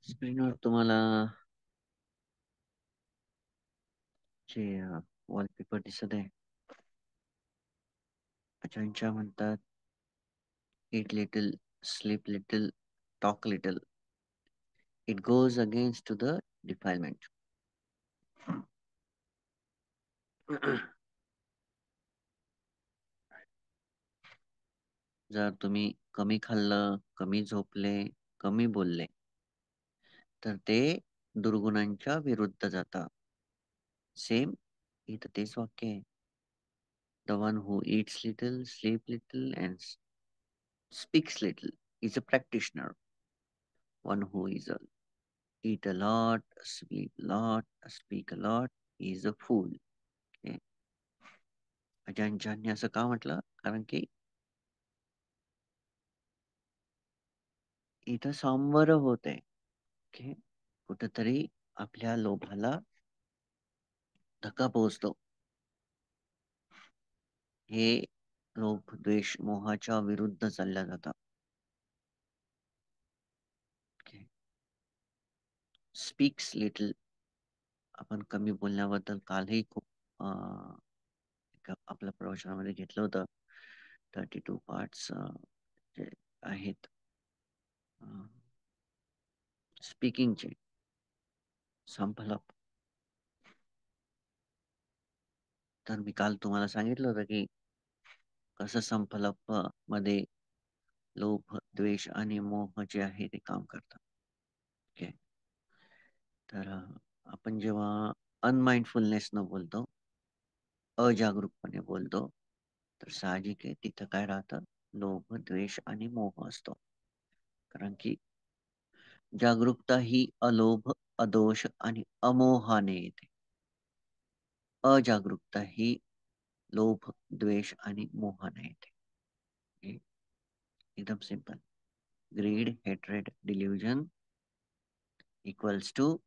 स्क्रीनवर तुम्हाला जे वॉलपेपर दिसत आहे अजांच्या म्हणतात eat little, sleep little, talk little. It goes against to the defilement. जर तुम्ही कमी खाल्लं, कमी झोपले, कमी बोलले, तर ते दुर्गुणांच्या विरुद्ध जातं. सेम इथं तेच वाक्य आहे. The one who eats little, sleep little, and speaks little is a practitioner. One who is a eat a lot, sleep a lot, speak a lot is a fool. Okay? अजांनी असं का म्हटलं? कारण की इथं सांवर होत आहे. ओके, कुठंतरी आपल्या लोभाला धक्का पोहोचतो. हे लोभ, द्वेष, मोहाच्या विरुद्ध चालल्या जातात. ओके, स्पीक्स लिटल, आपण कमी बोलण्याबद्दल कालही खूप आपल्या प्रवचनामध्ये घेतलं होतं. 32 पार्ट्स जे आहेत स्पीकिंगचे संपलक. तर मी काल तुम्हाला सांगितलं होतं की कसं संपलक मध्ये लोभ, द्वेष आणि मोह जे आहे ते काम करतात. ओके, तर आपण जेव्हा अनमाइंडफुलनेस न बोलतो, अजागरूकपणे बोलतो, तर साहजिक आहे तिथं काय राहतं? लोभ, द्वेष आणि मोह असतो. कारण की जागरूकता ही अलोभ, अदोष आणि अमोहाने येते. अजागरूकता ही लोभ, द्वेष आणि मोहाने येते. हे एकदम simple. Greed, hatred, delusion equals to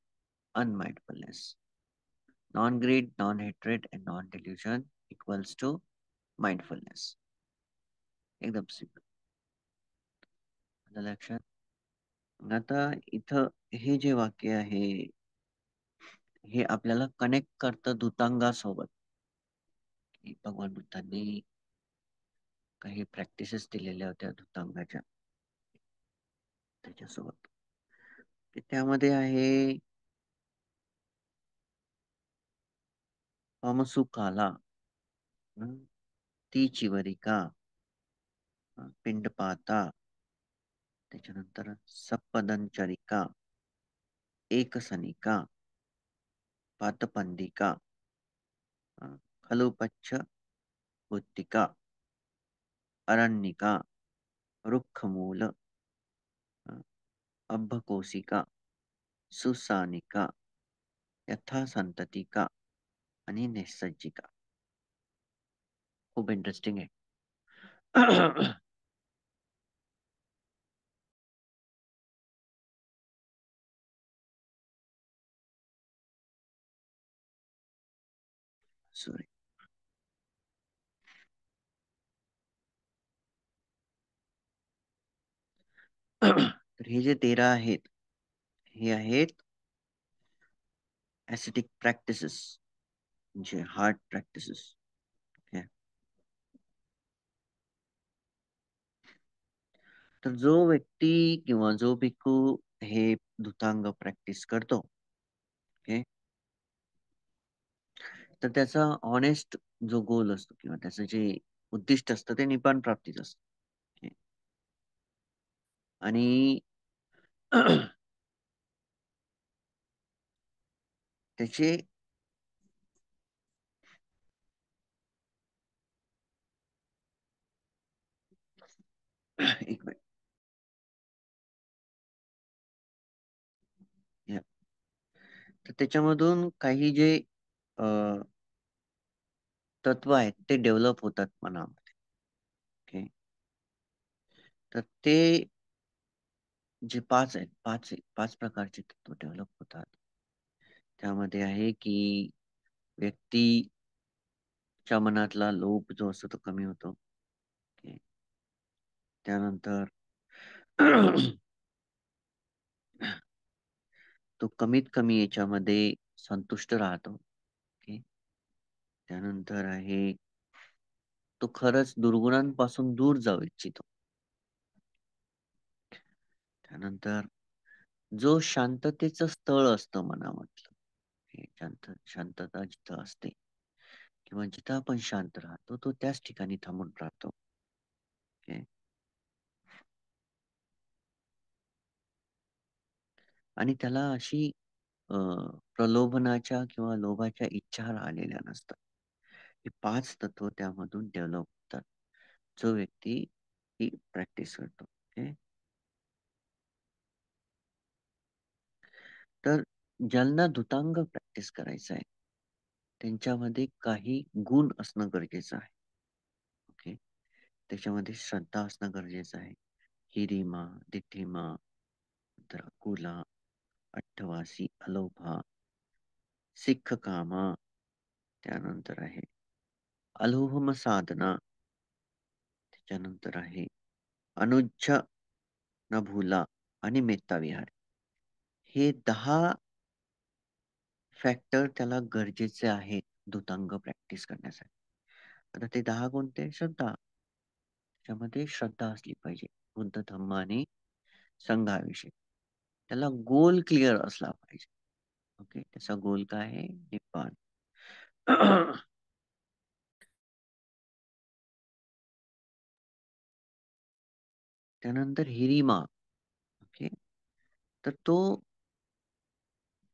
unmindfulness. Non-greed, non-hatred and non-delusion equals to mindfulness. एकदम सिंपल. आलं लक्षात? आता इथं हे जे वाक्य आहे हे आपल्याला कनेक्ट करतं धुतांगासोबत. भगवान बुद्धांनी काही प्रॅक्टिसेस दिलेल्या होत्या धुतांगाच्या त्याच्यासोबत. त्यामध्ये आहे पमसुकाला, ती चिवरिका, पिंडपाता, त्याच्यानंतर सप्पदंचरिका, एकसनिका, पातपंदिका, खलुपच्छ भुत्तिका, अरण्यिका, रुक्षमूल, अभ्भकोशिका, सुसानिका, यथासंततिका आणि निसज्जिका. खूप इंटरेस्टिंग आहे. सॉरी. तर हे जे 13 आहेत हे आहेत ऍसिटिक प्रॅक्टिसेस, म्हणजे हार्ड प्रॅक्टिसेस. तर जो व्यक्ती किंवा जो भिक्खू हे धुतांग प्रॅक्टिस करतो, ओके, तर त्याचा ऑनेस्ट जो गोल असतो किंवा त्याचं जे उद्दिष्ट असतं ते निपान प्राप्तीच असतं. okay? आणि त्याचे एक मिनिट. या. तर त्याच्यामधून काही जे तत्व आहेत ते डेव्हलप होतात मनामध्ये. ओके, तर ते जे पाच प्रकारचे तत्व डेव्हलप होतात. त्यामध्ये आहे की व्यक्तीच्या मनातला लोभ जो असतो तो कमी होतो. ओके, त्यानंतर तो कमीत कमी याच्यामध्ये संतुष्ट राहतो. ओके. त्यानंतर आहे तो खरंच दुर्गुणांपासून दूर जाऊ इच्छितो. त्यानंतर जो शांततेचं स्थळ असतं मनामधलं, हे शांतता जिथं असते किंवा जिथं आपण शांत राहतो, तो त्याच ठिकाणी थांबून राहतो. ओके. आणि त्याला अशी अ, प्रलोभनाच्या किंवा लोभाच्या इच्छा राहिलेल्या नसतात. हे 5 तत्व त्यामधून डेव्हलप होतात. जो व्यक्ती ही प्रॅक्टिस करतो. ओके. तर ज्यांना धुतांग प्रॅक्टिस करायचं आहे, त्यांच्यामध्ये काही गुण असणं गरजेचं आहे. ओके. त्याच्यामध्ये श्रद्धा असणं गरजेचं आहे. हिरिमा, दिठिमा, नंतर अकुला, अट्टवासी, अलोभा, सिक्खकामा, त्यानंतर आहे अलोहम साधना, त्याच्यानंतर आहे अनुज्ज न भूला आणि मेत्ता विहार. हे 10 फॅक्टर त्याला गरजेचे आहेत धुतांग प्रॅक्टिस करण्यासाठी. आता ते 10 कोणते? श्रद्धा. त्याच्यामध्ये श्रद्धा असली पाहिजे. बुद्ध, धम्म आणि संघाविषयी. त्याला गोल क्लिअर असला पाहिजे. ओके. त्याचा गोल काय आहे? निब्बाण. त्यानंतर हिरिमा. ओके. तर तो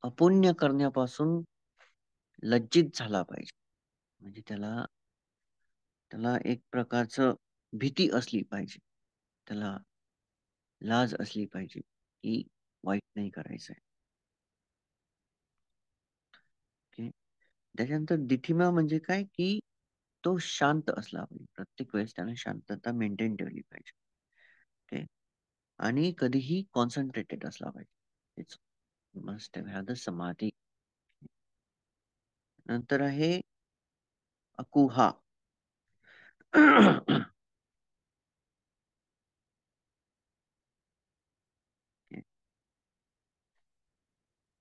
अपुण्य करण्यापासून लज्जित झाला पाहिजे. म्हणजे त्याला त्याला एक प्रकारचं भीती असली पाहिजे. त्याला लाज असली पाहिजे, की वाईट नाही करायचंय. ओके. त्याच्यानंतर दिठिमा म्हणजे काय, की तो शांत असला पाहिजे. प्रत्येक वेळेस त्याने शांतता मेंटेन ठेवली पाहिजे. ओके. आणि कधीही कॉन्सन्ट्रेटेड असला पाहिजे. इट्स मस्ट हॅव द समाधी. नंतर आहे अकुहा.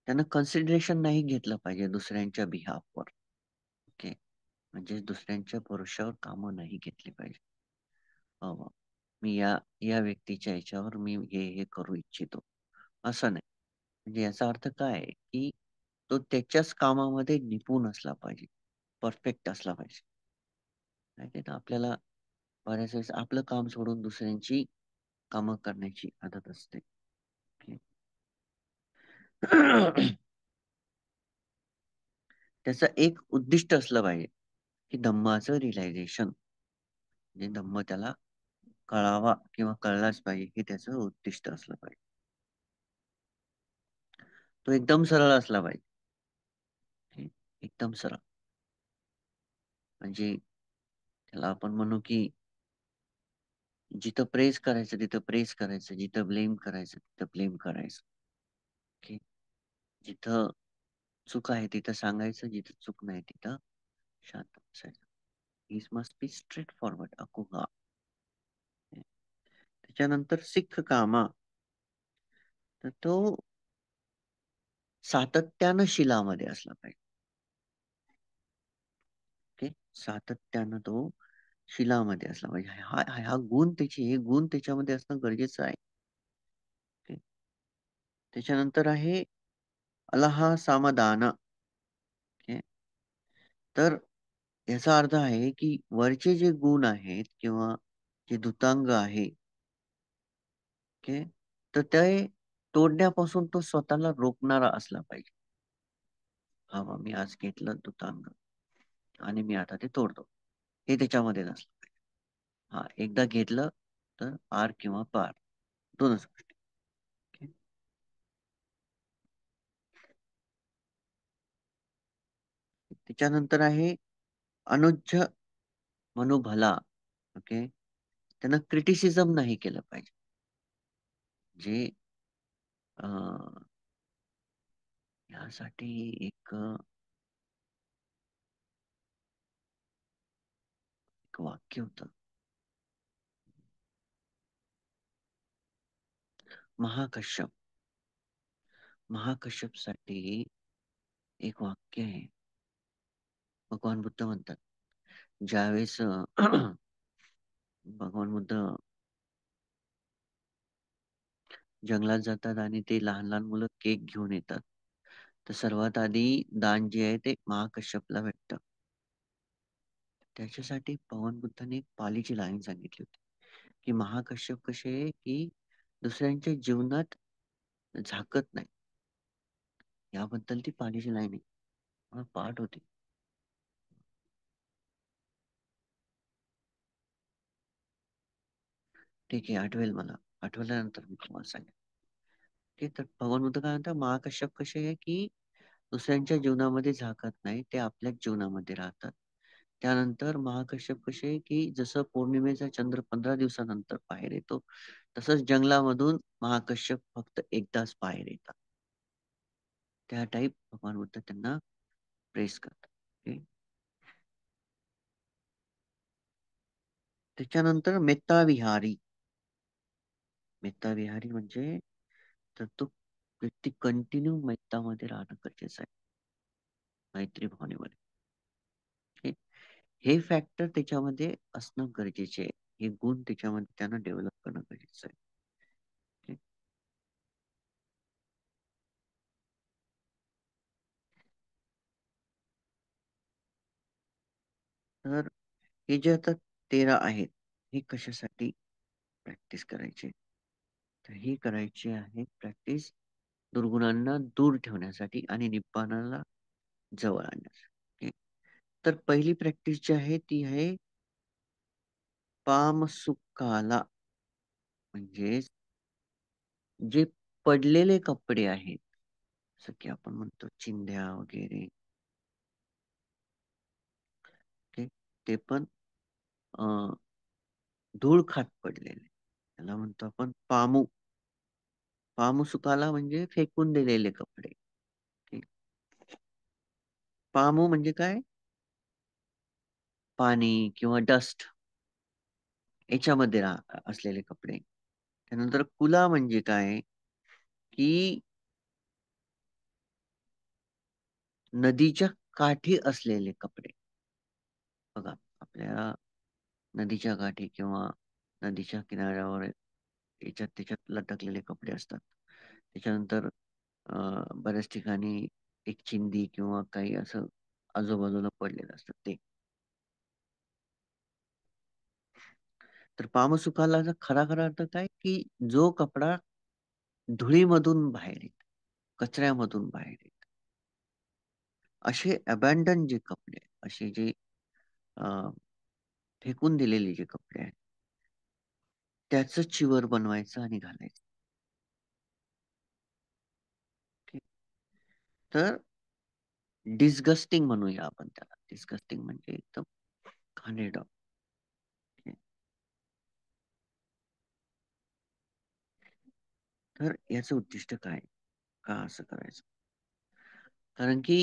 त्यानं कन्सिडरेशन नाही घेतलं पाहिजे दुसऱ्यांच्या बिहाफवर. ओके. म्हणजे दुसऱ्यांच्या भरोश्यावर कामं नाही घेतली पाहिजे. हो, मी या व्यक्तीच्या ह्याच्यावर मी हे करू इच्छितो. असं नाही. म्हणजे याचा अर्थ काय आहे, की तो त्याच्याच कामामध्ये निपुण असला पाहिजे. परफेक्ट असला पाहिजे. माहिती आहे ना, आपल्याला बऱ्याच वेळेस आपलं काम सोडून दुसऱ्यांची कामं करण्याची आदत असते. ओके. त्याचं एक उद्दिष्ट असलं पाहिजे, की धम्माचं रिअलायझेशन. म्हणजे धम्म त्याला कळावा किंवा कळलाच पाहिजे, हे त्याचं उद्दिष्ट असलं पाहिजे. तो एकदम सरळ असला पाहिजे. ओके. एकदम सरळ. म्हणजे त्याला आपण म्हणू, की जिथं प्रेज करायचं तिथं प्रेज करायचं, जिथं ब्लेम करायचं तिथं ब्लेम करायचं. ओके. जिथं चूक आहे तिथं सांगायचं, जिथं चूक नाही तिथं शांत बसायचं. He must be straightforward अकुहा. त्याच्यानंतर सिख कामा. तर तो सातत्यानं शिलामध्ये असला पाहिजे. ओके. सातत्यानं तो शिलामध्ये असला पाहिजे. हा हा गुण त्याची हे गुण त्याच्यामध्ये असणं गरजेचं आहे. ओके. त्याच्यानंतर आहे अलहा सामदाना. ओके. तर याचा अर्थ आहे, की वरचे जे गुण आहेत किंवा जे धुतांग आहे, ओके, तर ते तोडण्यापासून तो स्वतःला रोखणारा असला पाहिजे. हा बा, मी आज घेतलं धुतांग आणि मी आता ते तोडतो. हे त्याच्यामध्ये नसलं पाहिजे. हा, एकदा घेतलं तर आर किंवा पार, दोनच गोष्टी. ओके. त्याच्यानंतर आहे अनुज्ज मनोभला. ओके. त्यांना क्रिटिसिझम नाही केलं पाहिजे. जे यासाठी एक वाक्य होतं. महाकश्यप. महाकश्यपसाठी एक वाक्य आहे. भगवान बुद्ध म्हणतात, ज्यावेळेस भगवान बुद्ध जंगलात जातात आणि ते लहान-लहान मुलं केक घेऊन येतात. तर सर्वात आधी दान जे आहे ते महाकश्यपला भेटतं. त्याच्यासाठी भगवान बुद्धांनी एक पालीची लाईन सांगितली होती, की महाकश्यप कसे आहे, की दुसऱ्यांच्या जीवनात झाकत नाही. याबद्दल ती पालीची लाईन आहे. मला पाठ होती. ठीक आहे, आठवेल मला. आठवल्यानंतर मी तुम्हाला सांगेन. ठीक तर भगवान बुद्ध काय म्हणतात, महाकश्यप कसे आहे, की दुसऱ्यांच्या जीवनामध्ये झाकत नाही, ते आपल्याच जीवनामध्ये राहतात. त्यानंतर महाकश्यप कसे, की जसं पौर्णिमेचा चंद्र 15 दिवसानंतर बाहेर येतो, तसंच जंगलामधून महाकश्यप फक्त एकदाच बाहेर येतात. त्या टाइप भगवान बुद्ध त्यांना प्रेस करतात. ओके. त्याच्यानंतर मेत्ताविहारी. मेत्ताविहारी म्हणजे तर तो व्यक्ती कंटिन्यू मैत्तामध्ये राहणं गरजेचं आहे. मैत्री भावनेमध्ये. हे हे फॅक्टर त्याच्यामध्ये असणं गरजेचे आहे. हे गुण त्याच्यामध्ये त्यानं डेव्हलप करणं गरजेचं आहे. ओके. तर हे जे आता 13 आहेत, हे कशासाठी प्रॅक्टिस करायचे? तर ही करायची आहे प्रॅक्टिस दुर्गुणांना दूर ठेवण्यासाठी आणि निब्बाणाला जवळ आणण्यासाठी. ओके. तर पहिली प्रॅक्टिस जी आहे ती आहे पामसुक्काला, म्हणजे जे पडलेले कपडे आहेत, जसं की आपण म्हणतो चिंध्या वगैरे, ओके, ते पण अ, धूळ खात पडलेले. त्याला म्हणतो आपण पामू. पामू सुकाला म्हणजे फेकून दिलेले कपडे. ओके. पामू म्हणजे काय? पाणी किंवा डस्ट याच्यामध्ये असलेले कपडे. त्यानंतर कुला म्हणजे काय? की नदीच्या काठी असलेले कपडे. बघा, आपल्या नदीच्या काठी किंवा नदीच्या किनाऱ्यावर याच्यात त्याच्यात लटकलेले कपडे असतात. त्याच्यानंतर बऱ्याच ठिकाणी एक चिंदी किंवा काही असं आजूबाजूला पडलेलं असतं ते. तर पामसुखालाचा खरा-खरा अर्थ काय, की जो कपडा धुळीमधून बाहेर येतो, कचऱ्यामधून बाहेर येतो. असे अबॅन्डन जे कपडे, असे जे अ, फेकून दिलेले जे कपडे आहेत, त्याचं चिवर बनवायचं आणि घालायचं. ठीक. तर डिस्गस्टिंग म्हणूया आपण त्याला. डिस्गस्टिंग म्हणजे एकदम घाणेरडं. ठीक. तर याचं उद्दिष्ट काय? का असं करायचं? कारण की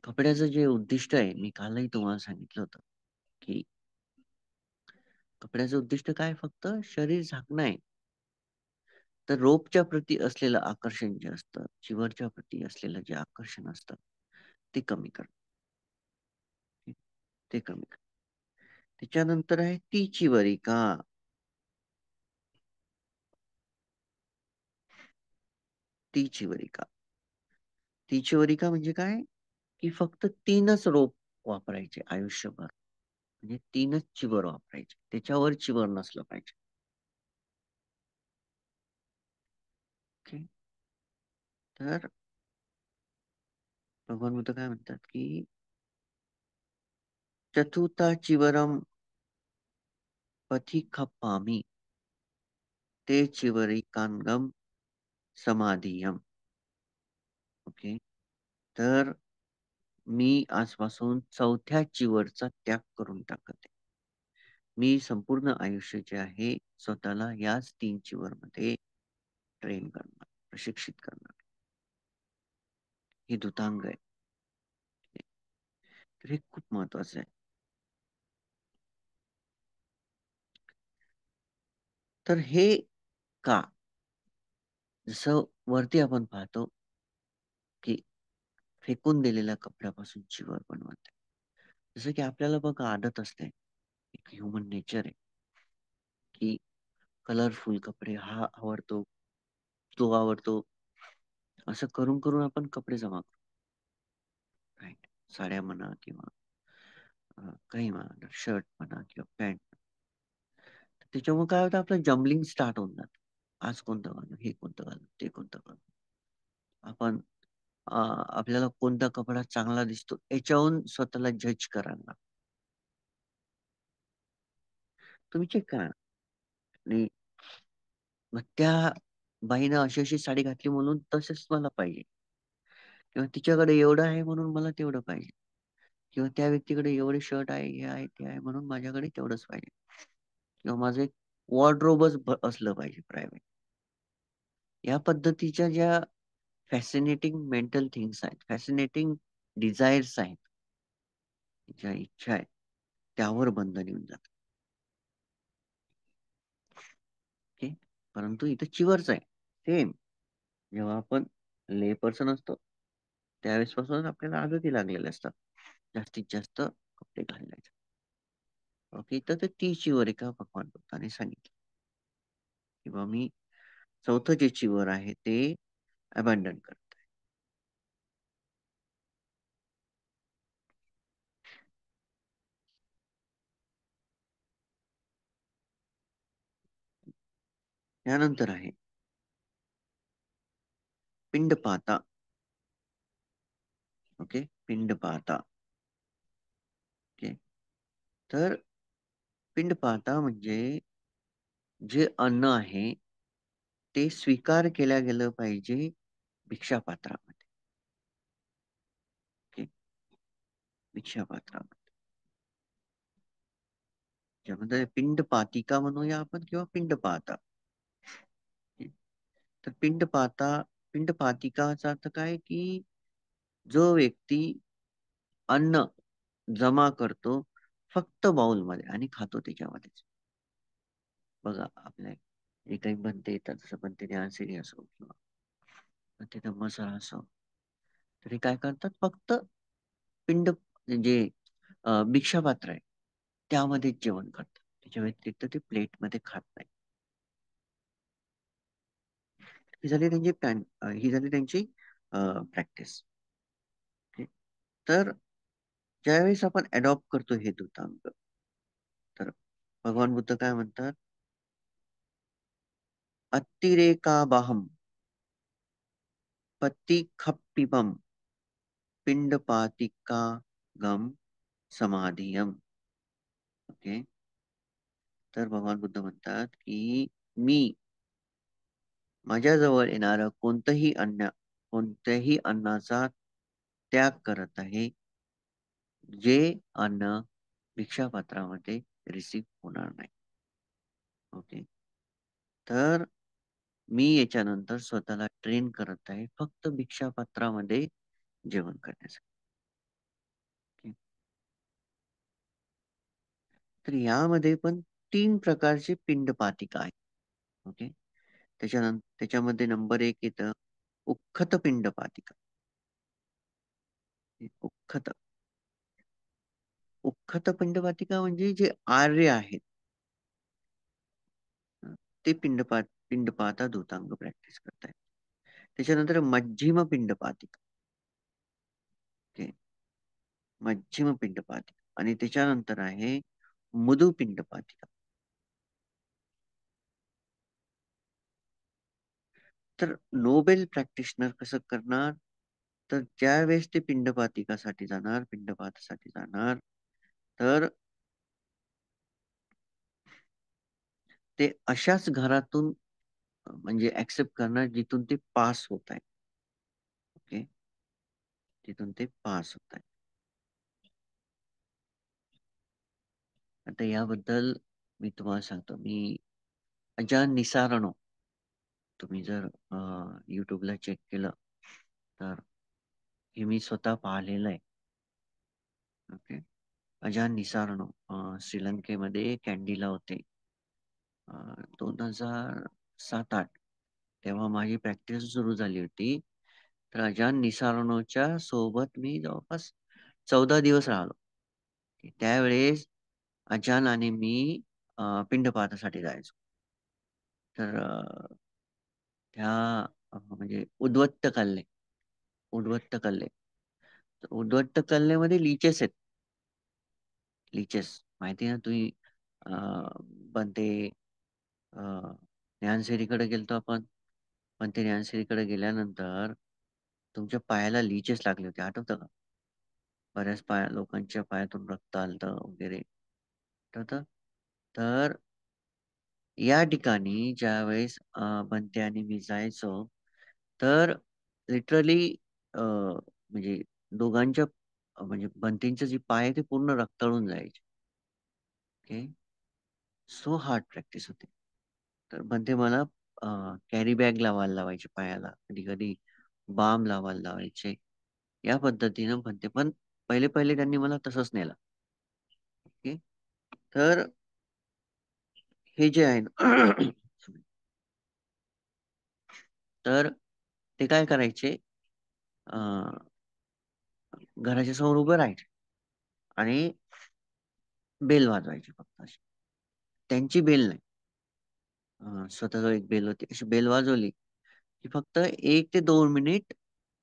कपड्याचं जे उद्दिष्ट आहे, मी कालही तुम्हाला सांगितलं होतं, की कपड्याचं उद्दिष्ट काय फक्त शरीर झाकणं आहे. तर रोपच्या प्रती असलेलं आकर्षण जे असतं, चिवरच्या प्रती असलेलं जे आकर्षण असतं, ते कमी करणं. ते कमी करणं. त्याच्यानंतर आहे ती चिवरिका. ती चिवरिका. ती चिवरिका म्हणजे काय? की फक्त 3च रोप वापरायचे आयुष्यभर. म्हणजे 3च चिवर वापरायचे. त्याच्यावर चिवर नसलं पाहिजे. ओके. तर भगवान बुद्ध काय म्हणतात, की चतुर्था चिवरम पथिक्कपामि ते चिवरिकांगम समाधियम. ओके. तर मी आजपासून 4थ्या चिवरचा त्याग करून टाकत आहे. मी संपूर्ण आयुष्य जे आहे स्वतःला याच 3 चिवरमध्ये ट्रेन करणार, प्रशिक्षित करणार. ही धुतांग आहे. तर हे खूप महत्वाचं आहे. तर हे का? जसं वरती आपण पाहतो की फेकून दिलेल्या कपड्यापासून चिवर बनवते. जसं की आपल्याला बघा आदत असते, एक ह्युमन नेचर आहे, की कलरफुल कपडे हा आवडतो, तो आवडतो. असं करून करून आपण कपडे जमा करतो. राइट. साड्या म्हणा किंवा काही म्हणा, शर्ट म्हणा किंवा पॅन्ट. त्याच्यामुळे काय होतं, आपलं जम्बलिंग स्टार्ट होऊन जातं. आज कोणतं घालू, हे कोणतं घालू, ते कोणतं घालू. आपण आपल्याला कोणता कपडा चांगला दिसतो याच्याहून स्वतःला जज करायला लागतो. तुम्ही चेक करा आणि मग त्या बाईनं अशी अशी साडी घातली म्हणून तसंच मला पाहिजे, किंवा तिच्याकडे एवढं आहे म्हणून मला तेवढं पाहिजे, किंवा त्या व्यक्तीकडे एवढे शर्ट आहे, हे आहे, ते आहे म्हणून माझ्याकडे तेवढंच पाहिजे, किंवा माझं एक वॉर्डरोबच असलं पाहिजे प्रायव्हेट. या पद्धतीच्या ज्या फॅसिनेटिंग मेंटल थिंग्स आहेत, फॅसिनेटिंग डिझायर्स आहेत, ज्या इच्छा आहेत, त्यावर बंधन येऊन जातं. ओके. परंतु इथं चिवरच आहे. सेम जेव्हा आपण ले पर्सन असतो, त्यावेळेसपासूनच आपल्याला आदती लागलेल्या असतात जास्तीत जास्त कपडे घालण्याच्या. ओके. तर ती चिवर एका भगवान बुद्धाने सांगितली, किंवा मी चौथं जे चिवर आहे ते अबॅन्डन करत आहे. त्यानंतर आहे पिंडपाता. ओके. पिंडपाता. ओके. तर पिंडपाता म्हणजे जे अन्न आहे ते स्वीकार केल्या गेलं पाहिजे भिक्षापात्रामध्ये. ओके. भिक्षापात्रामध्ये, ज्यामध्ये पिंडपातिका म्हणूया आपण किंवा पिंडपाता. ओके. तर पिंडपातिकाचा अर्थ काय, की जो व्यक्ती अन्न जमा करतो फक्त बाउलमध्ये आणि खातो त्याच्यामध्येच. बघा आपल्या जे काही बनते येतात, जसं बनते न्याहारी असो किंवा बनते मसाला असो, तर हे काय करतात, फक्त पिंड जे भिक्षापात्र आहे त्यामध्येच जेवण करतात. त्याच्या व्यतिरिक्त ते प्लेटमध्ये खात नाही. ही झाली त्यांची प्रॅक्टिस. तर ज्यावेळेस आपण अडॉप्ट करतो हे दूतांक, तर भगवान बुद्ध काय म्हणतात, अतिरेकाबाहम पतिखप्पिपम पिंडपातिका गम समाधियम. ओके. तर भगवान बुद्ध म्हणतात की मी माझ्याजवळ येणारं कोणत्याही अन्नाचा त्याग करत आहे, जे अन्न भिक्षापात्रामध्ये रिसीव होणार नाही. ओके. तर मी याच्यानंतर स्वतःला ट्रेन करत आहे फक्त भिक्षापात्रामध्ये जेवण करण्यासाठी. ओके. तर यामध्ये पण 3 प्रकारचे पिंडपातिका आहेत. ओके. त्याच्यामध्ये नंबर 1 येतं उख्खत पिंडपातिका. उख्खत उख्खत पिंडपातिका म्हणजे जे आर्य आहेत, ते पिंडपाता धुतांग प्रॅक्टिस करतायत. त्याच्यानंतर मध्यम पिंडपातिका. ओके. मध्यम पिंडपातिका. आणि त्याच्यानंतर आहे मृदू पिंडपातिका. तर नोबेल प्रॅक्टिशनर कसं करणार, तर ज्यावेळेस ते पिंडपातासाठी जाणार, तर ते अशाच घरातून म्हणजे ऍक्सेप्ट करणार जिथून ते पास होत आहे. ओके. तिथून ते पास होत आहे. आता याबद्दल मी तुम्हाला सांगतो. मी अजान निसारणो, तुम्ही जर यूट्यूबला चेक केलं तर हे मी स्वतः पाहिलेलं आहे. ओके. अजान निसारणो श्रीलंकेमध्ये कॅन्डीला होते. 2007-8 तेव्हा माझी प्रॅक्टिस सुरू झाली होती. तर अजान निसारोच्या सोबत मी जवळपास 14 दिवस राहिलो. त्यावेळेस अजान आणि मी पिंडपातासाठी जायचो. तर त्या म्हणजे उद्वत्त कल्ले. तर उद्वत्त कल्लेमध्ये लिचेस आहेत. लिचेस माहिती ना तुम्ही बनते ज्ञानसेरीकडे गेलतो आपण. पण ते ज्ञानसेरीकडे गेल्यानंतर तुमच्या पायाला लीचेस लागले होते, आठवतं का? बऱ्याच लोकांच्या पायातून रक्त आलतं वगैरे, आठवतं? तर या ठिकाणी ज्यावेळेस बंते आणि मी जायचो, तर लिटरली म्हणजे दोघांच्या म्हणजे बंटींचे जे पाय आहे ते पूर्ण रक्ताळून जायचे. ओके, सो हार्ड प्रॅक्टिस होती. तर बंते मला कॅरी बॅग लावायचे पायाला, कधी कधी बाम लावायचे. या पद्धतीनं बनते. पण पहिले पहिले त्यांनी मला तसंच नेलं. ओके, तर हे जे आहे ना तर ते काय करायचे, अं, घराच्या समोर उभं राहायचे आणि बेल वाजवायची फक्त अशी. त्यांची बेल नाही, स्वतःजवळ एक बेल होती. अशी बेल वाजवली की फक्त 1 ते 2 मिनिट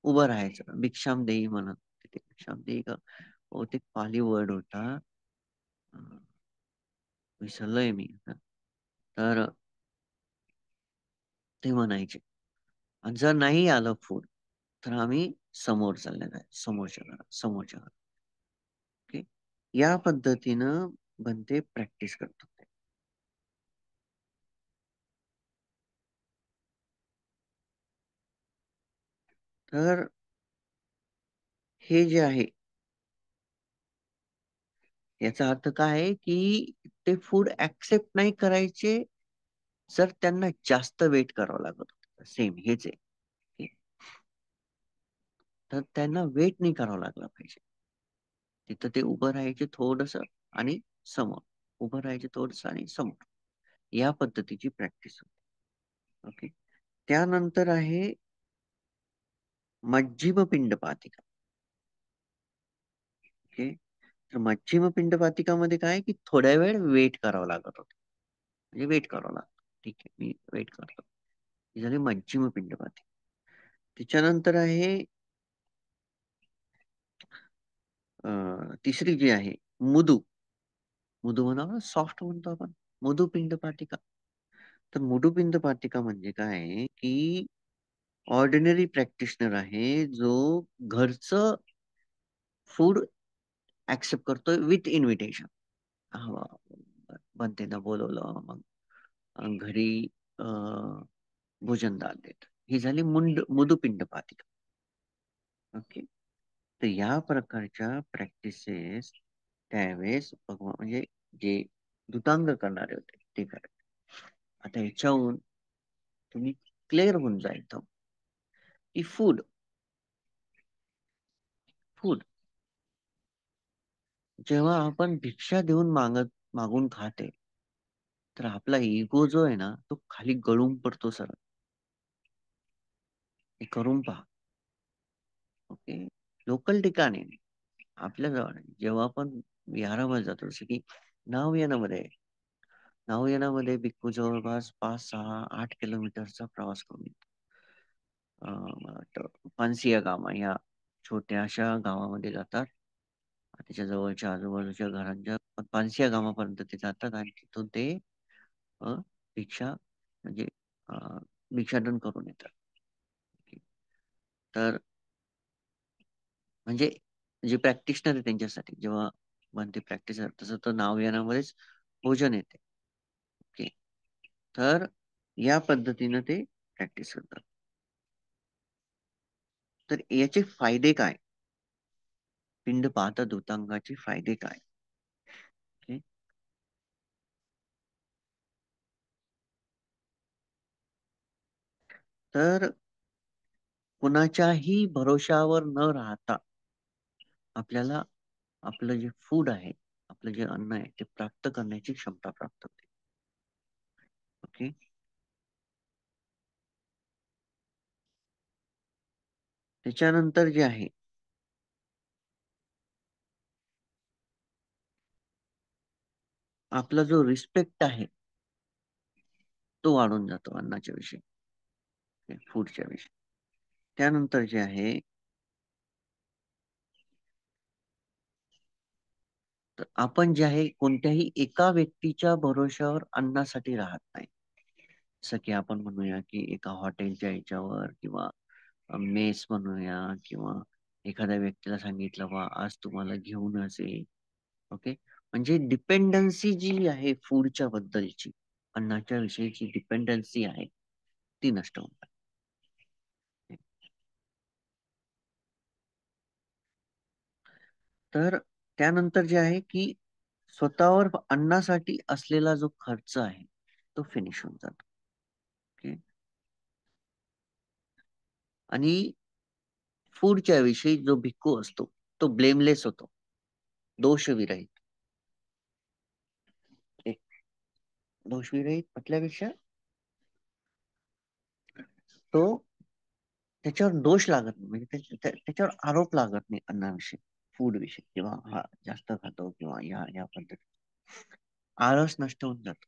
उभं राहायचं. भिक्षाम देई म्हणत. तिथे भिक्षाम देई का बहुतेक पाली वर्ड होता, अं, विसरलोय मी. तर ते म्हणायचे. आणि जर नाही आलं फूड, तर आम्ही समोर चालण्यात आहे, समोरच्या घरात. ओके, या पद्धतीनं बनते प्रॅक्टिस करतो ते. तर हे जे आहे, याचा अर्थ काय आहे की ते फूड ऍक्सेप्ट नाही करायचे जर त्यांना जास्त वेट करावं लागत होतं. सेम हेच आहे. ओके? तर त्यांना वेट नाही करावं लागलं पाहिजे. तिथं ते उभं राहायचे थोडस आणि समोर, उभं राहायचे थोडस आणि समोर. या पद्धतीची प्रॅक्टिस होती. ओके, त्यानंतर आहे मज्जिम पिंड पातिका. ओके, तर मच्छिम पिंडपातिकामध्ये काय आहे, की थोड्या वेळ वेट करावं लागत होतं. म्हणजे वेट करावं लागतं. ठीक आहे, मी वेट करतो. ही झाली मच्छिम पिंडपातिका. त्याच्यानंतर आहे तिसरी जी आहे मुदू. मुदू म्हणा, सॉफ्ट म्हणतो आपण. मुदू पिंडपातिका. तर मुदू पिंडपातिका म्हणजे काय आहे, की ऑर्डिनरी प्रॅक्टिशनर आहे जो घरचं फूड ऍक्सेप्ट करतोय विथ इन्व्हिटेशन. हा, बनतेना बोलवलं, मग घरी भोजन दान देत. ही झाली मुदुपिंड पातिका. ओके, तर या प्रकारच्या प्रॅक्टिसेस त्यावेळेस भगवान म्हणजे जे दूतांग करणारे होते ते करायचे. आता ह्याच्याहून तुम्ही क्लिअर होऊन जाईल की फूड फूड जेव्हा आपण भिक्षा देऊन मागून खाते, तर आपला इगो जो आहे ना तो खाली गळून पडतो सर. हे करून पहा. ओके, लोकल ठिकाणी आपल्या जवळ जेव्हा आपण विहारामध्ये जातो, जसं की नावयानामध्ये नावयानामध्ये भिक्खू जवळपास 5, 6, 8 किलोमीटरचा प्रवास करून येतो. मला वाटतं पानसिया गामा या छोट्याशा गावामध्ये जातात. त्याच्या जवळच्या आजूबाजूच्या घरांच्या पानसिया गावापर्यंत ते जातात आणि तिथून ते अ, भिक्षा म्हणजे अ, भिक्षाटन करून येतात. तर म्हणजे जे प्रॅक्टिशनर आहे त्यांच्यासाठी जेव्हा म्हणते प्रॅक्टिस तसं तर नावयानामध्येच भोजन येते. ओके, तर या पद्धतीनं ते प्रॅक्टिस करतात. तर याचे फायदे काय? पिंड पाहता धुतांगाचे फायदे काय? ओके, तर कुणाच्याही भरोशावर न राहता आपल्याला आपलं जे फूड आहे, आपलं जे अन्न आहे ते प्राप्त करण्याची क्षमता प्राप्त होते. ओके, त्याच्यानंतर जे आहे आपला जो रिस्पेक्ट आहे तो वाढून जातो अन्नाच्या विषयी, फूडच्या विषयी. त्यानंतर जे आहे तर आपण जे आहे कोणत्याही एका व्यक्तीच्या भरोश्यावर अन्नासाठी राहत नाही. जसं की आपण म्हणूया की एका हॉटेलच्या ह्याच्यावर किंवा मेस म्हणूया किंवा एखाद्या व्यक्तीला सांगितलं बा आज तुम्हाला घेऊनच ये. ओके. म्हणजे डिपेंडन्सी जी आहे फूडच्या बद्दलची, अन्नाच्या विषयीची डिपेंडन्सी आहे ती नष्ट होणार. तर त्यानंतर जे आहे की स्वतःवर अन्नासाठी असलेला जो खर्च आहे तो फिनिश होऊन जातो. ओके. आणि फूडच्या विषयी जो भिक्खू असतो तो ब्लेमलेस होतो, दोषविरहित. एक दोषविरहित म्हटल्यापेक्षा तो त्याच्यावर दोष लागत नाही, म्हणजे त्याच्यावर आरोप लागत नाही अन्नाविषयी, फूड विषयी, किंवा हा जास्त खातो किंवा या पद्धती आळस नष्ट होऊन जातो.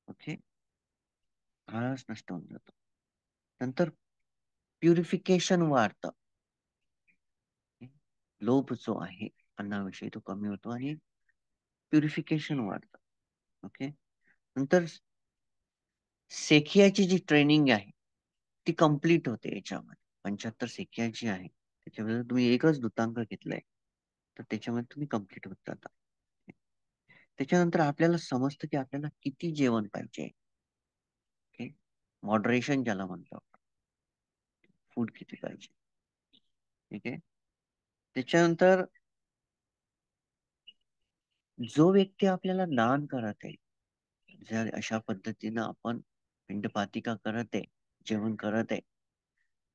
ओके. आळस नष्ट होऊन जातो. नंतर प्युरिफिकेशन वाढतं. लोभ जो आहे अन्नाविषयी तो कमी होतो आणि प्युरिफिकेशन वाढतं. ओके. नंतर सेखियाची जी ट्रेनिंग आहे ती कंप्लीट होते याच्यामध्ये. 75 सेखिया जी आहे त्याच्यामध्ये तुम्ही एकच दूतांक घेतलाय तर त्याच्यामध्ये तुम्ही कंप्लीट होत जाता. त्याच्यानंतर आपल्याला समजतं की आपल्याला किती जेवण पाहिजे. ओके. मॉडरेशन ज्याला म्हणतो, फूड किती पाहिजे. ठीक आहे. त्याच्यानंतर जो व्यक्ती आपल्याला दान करत आहे, जर अशा पद्धतीनं आपण पिंडपातिका करत आहे, जेवण करत आहे,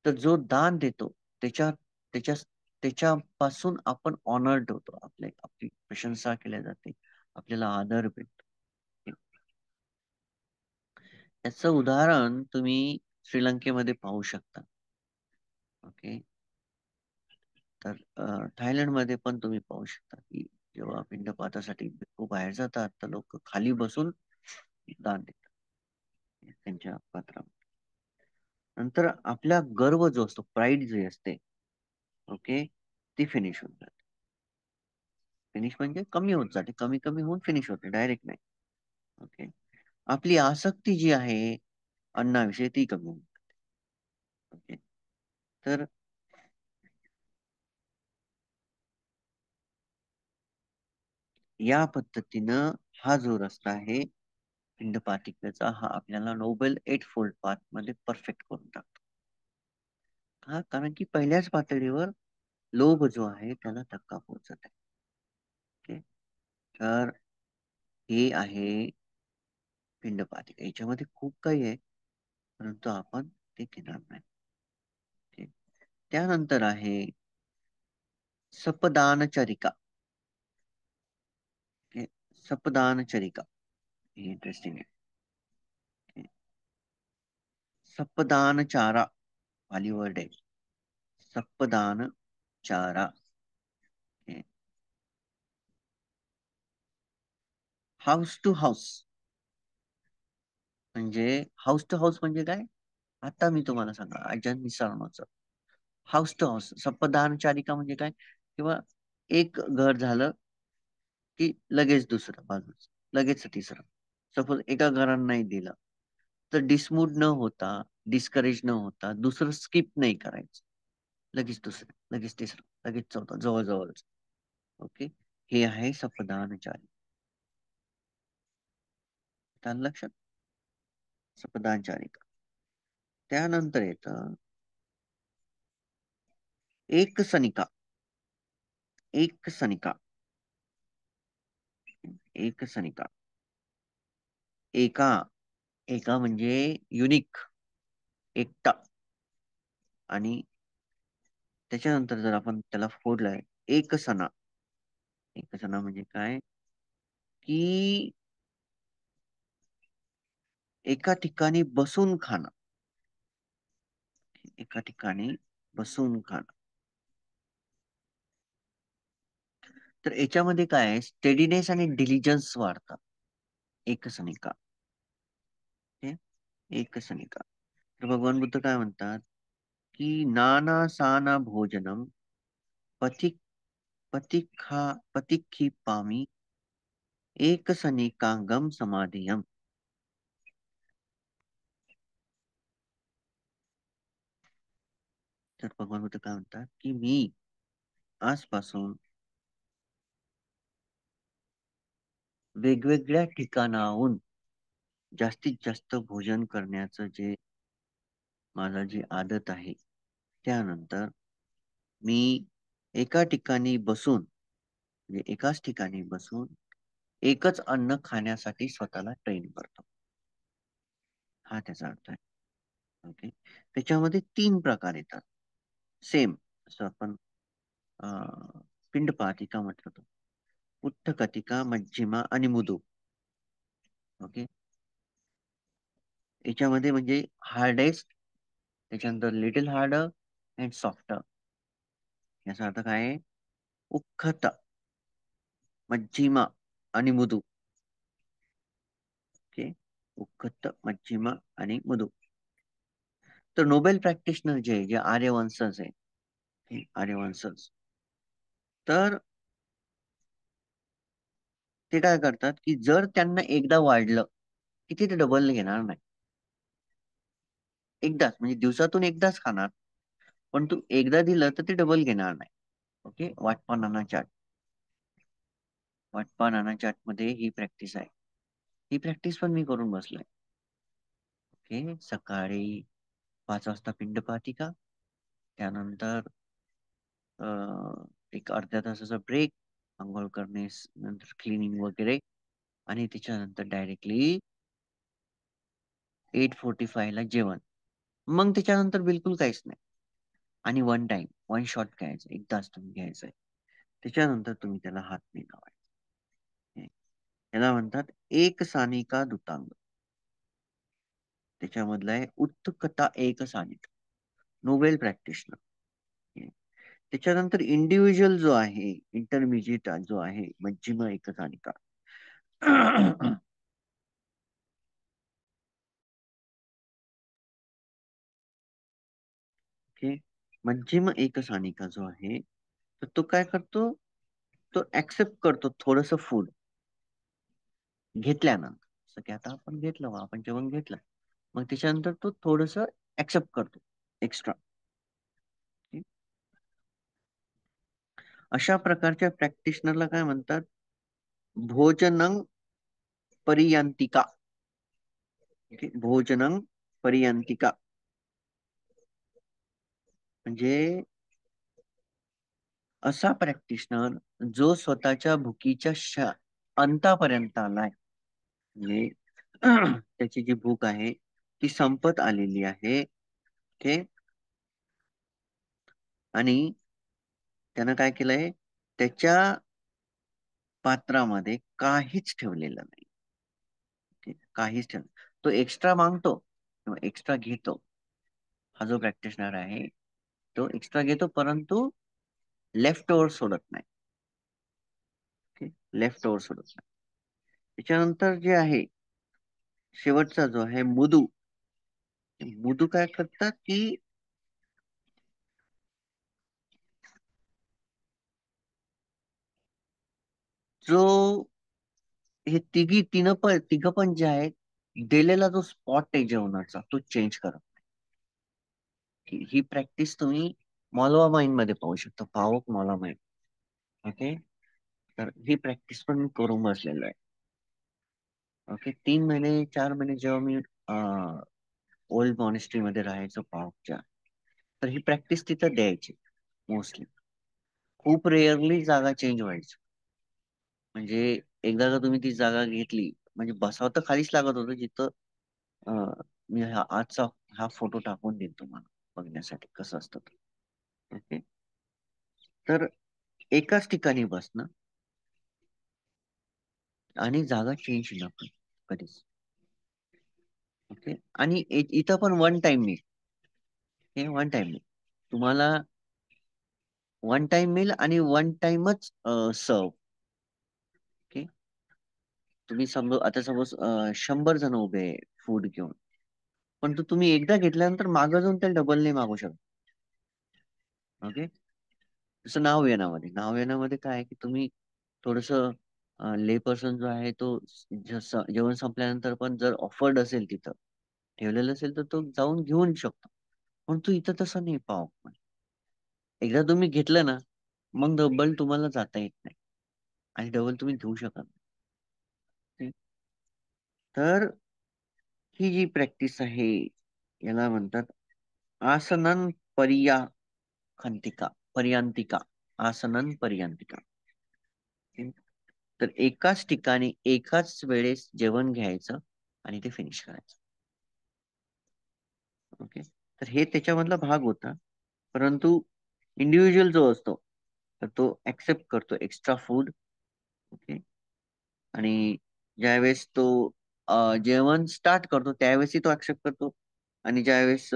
तर जो दान देतो त्याच्या त्याच्या त्याच्यापासून आपण ऑनर्ड होतो, आपली प्रशंसा केल्या जाते, आपल्याला आदर भेटतो. याचं उदाहरण तुम्ही श्रीलंकेमध्ये पाहू शकता. ओके. तर थायलंडमध्ये पण तुम्ही पाहू शकता की जेव्हा पिंडपातासाठी भिक्खू बाहेर जातात तर लोक खाली बसून दान देतात त्यांच्या पात्रामध्ये. नंतर आपला गर्व जो असतो, प्राईड जी असते, ओके, ती फिनिश होऊन जाते. फिनिश म्हणजे कमी होत जाते, कमी कमी होऊन फिनिश होते, डायरेक्ट नाही. ओके. आपली आसक्ती जी आहे अन्नाविषयी ती कमी होऊन जाते. ओके. तर या पद्धतीनं हा जो रस्ता आहे पिंडपातिकेचा हा आपल्याला नोबेल एट फोल्ड पाथ मध्ये परफेक्ट करून टाकतो. हा कारण की पहिल्याच पातळीवर लोभ जो आहे त्याला धक्का पोहोचत आहे. ओके. तर हे आहे पिंडपातिका. याच्यामध्ये खूप काही आहे परंतु आपण ते घेणार नाही. ओके. त्यानंतर आहे सपदानचरिका. ओके. सपदानचरिका हे इंटरेस्टिंग आहे. ओके. सपदानचारा वाली वर्ड आहे. सपदानचारा. ओके. हाऊस टू हाऊस म्हणजे हाऊस टू हाऊस म्हणजे काय? आता मी तुम्हाला सांगा अजन मिसळण्याचं. हाऊस टू हाऊस संपदानचारिका म्हणजे काय? किंवा एक घर झालं की लगेच दुसरं बाजूच, लगेच तिसरं. सपोज एका घरानं नाही दिलं तर डिसमूड न होता, डिस्करेज न होता दुसरं स्किप नाही करायचं. लगेच दुसरं, लगेच तिसरं, लगेच चौथं, जवळजवळच. ओके. हे आहे संपदानचारी. त्यानं लक्षात, संपदानचारिका. त्यानंतर येतं एक सनिका. एक सनिका. एक सनिका. एका, एका म्हणजे युनिक, एकटा. आणि त्याच्यानंतर जर आपण त्याला फोडलाय, एक सणा. एक सणा म्हणजे काय? की एका ठिकाणी बसून खाणं. एका ठिकाणी बसून खाणं. तर याच्यामध्ये काय आहे, स्टेडीनेस आणि डिलिजन्स वाढतात. एकसनिका. हे एकसनिका. तर भगवान बुद्ध काय म्हणतात की नाना साना भोजनम पथिक पथिखा पथिक्खिपामि एकसनिकांगम समाधियम. तर भगवान बुद्ध काय म्हणतात की मी आजपासून वेगवेगळ्या ठिकाणाहून जास्तीत जास्त भोजन करण्याचं जे माझा जी आदत आहे, त्यानंतर मी एका ठिकाणी बसून म्हणजे एकाच ठिकाणी बसून एकच अन्न खाण्यासाठी स्वतःला ट्रेन करतो. हा त्याचा अर्थ आहे. ओके. त्याच्यामध्ये तीन प्रकार येतात. सेम जसं आपण पिंडपातिका म्हटलं होतं, उत्थकटिका, मज्जिमा आणि मुदू. ओके. याच्यामध्ये म्हणजे हार्डेस्ट, त्याच्यानंतर लिटिल हार्डर अँड सॉफ्टर. याचा अर्थ काय आहे? उख्खत, मज्जिमा आणि मुदू. ओके. उख्खत, मज्जिमा आणि मुदू. तर नोबेल प्रॅक्टिशनर जे आर्यवंशज आहे, आर्यवंशज, तर ते काय करतात की जर त्यांना एकदा वाढलं की ते डबल घेणार नाही. एकदाच म्हणजे दिवसातून एकदाच खाणार, पण तू एकदा दिलं तर ते डबल घेणार नाही. ओके. वाटपा नाना चाट, वाटपा नाना चाट मध्ये ही प्रॅक्टिस आहे. ही प्रॅक्टिस पण मी करून बसलोय. ओके. सकाळी 5 वाजता पिंडपातिका, त्यानंतर एक अर्ध्या तासाचा ब्रेक, आंघोळ करणे, नंतर क्लिनिंग वगैरे, आणि त्याच्यानंतर डायरेक्टली 8:45 ला जेवण. मग त्याच्यानंतर बिलकुल काहीच नाही. आणि वन टाइम वन शॉट घ्यायचं, एकदाच तुम्ही घ्यायचंय. त्याच्यानंतर तुम्ही त्याला हात नाही लावायचे. याला म्हणतात एक सानिका दुतांग. त्याच्यामधलं आहे उत्कता एक सानिका, नोबेल प्रॅक्टिशनर. त्याच्यानंतर इंडिव्हिज्युअल जो आहे, इंटरमिजिएट जो आहे, मध्यम एक सानिका. ओके. मध्यम एक सानिका जो आहे, तर तो काय करतो, तो ऍक्सेप्ट करतो थोडस फूड घेतल्यानंतर. जसं की आता आपण घेतलं, आपण जेवण घेतलं, मग त्याच्यानंतर तो थोडस ऍक्सेप्ट करतो एक्स्ट्रा. अशा प्रकारच्या प्रॅक्टिशनरला काय म्हणतात, भोजनं परियंतिका. ओके. भोजनं परियंतिका म्हणजे असा प्रॅक्टिशनर जो स्वतःच्या भुकीच्या अंतापर्यंत आलाय. म्हणजे त्याची जी भूक आहे ती संपत आलेली आहे. ओके. आणि त्यानं काय केलंय, त्याच्या पात्रामध्ये काहीच ठेवलेलं नाही. ओके. काहीच तो एक्स्ट्रा मागतो किंवा एक्स्ट्रा घेतो. हा जो प्रॅक्टिशनर आहे तो एक्स्ट्रा घेतो, परंतु लेफ्ट ओव्हर सोडत नाही. लेफ्ट ओव्हर सोडत नाही. त्याच्यानंतर जे आहे शेवटचा जो आहे मुदू. मुदू काय करतात की जो हे तिघ पण जे आहेत, दिलेला जो स्पॉट आहे जेवणाचा तो चेंज करत नाही. ही प्रॅक्टिस तुम्ही मॉलवा माइंड मध्ये पाहू शकता, पावक मॉलवा माइंड. ओके. तर ही प्रॅक्टिस पण मी करून बसलेलो आहे. ओके. 3 महिने 4 महिने जेव्हा मी ओल्ड मॉनेस्ट्री मध्ये राहायचो पावकच्या, तर ही प्रॅक्टिस तिथं द्यायची मोस्टली. खूप रेअरली जागा चेंज व्हायची. म्हणजे एकदा का तुम्ही ती जागा घेतली, म्हणजे बसावं तर खालीच लागत होतं जिथं मी आजचा हा फोटो टाकून देईन तुम्हाला बघण्यासाठी कसं असतं ते. ओके. तर एकाच ठिकाणी बसणं आणि जागा चेंज न कधीच. ओके. आणि इथं पण वन टाइम मी, हे वन टाइम मी. तुम्हाला वन टाइम मिल आणि वन टाइमच सर्व. ओके. तुम्ही समज आता सपोज 100 जण उभे फूड घेऊन, पण तो तुम्ही एकदा घेतल्यानंतर मागं जाऊन त्या डबल नाही मागू शकत. ओके. जसं नाव येण्यामध्ये काय आहे की तुम्ही थोडस ले पर्सन जो आहे तो जेवण संपल्यानंतर पण जर ऑफर्ड असेल तिथं ठेवलेलं असेल तर तो जाऊन घेऊन शकतो. पण तू इथं तसं नाही पाव. एकदा तुम्ही घेतलं ना, मग डबल तुम्हाला जाता येत नाही आणि डबल तुम्ही घेऊ शकत नाही. तर ही जी प्रॅक्टिस आहे याला म्हणतात आसनन पर्यांतिका. आसनन पर्यांतिका. तर एकाच ठिकाणी एकाच वेळेस जेवण घ्यायचं आणि ते फिनिश करायचं. ओके. तर हे त्याच्यामधला भाग होता. परंतु इंडिव्हिज्युअल जो असतो तर तो ऍक्सेप्ट करतो एक्स्ट्रा फूड. ओके. आणि ज्यावेळेस तो जेवण स्टार्ट करतो त्यावेळेसही तो ऍक्सेप्ट करतो, आणि ज्यावेळेस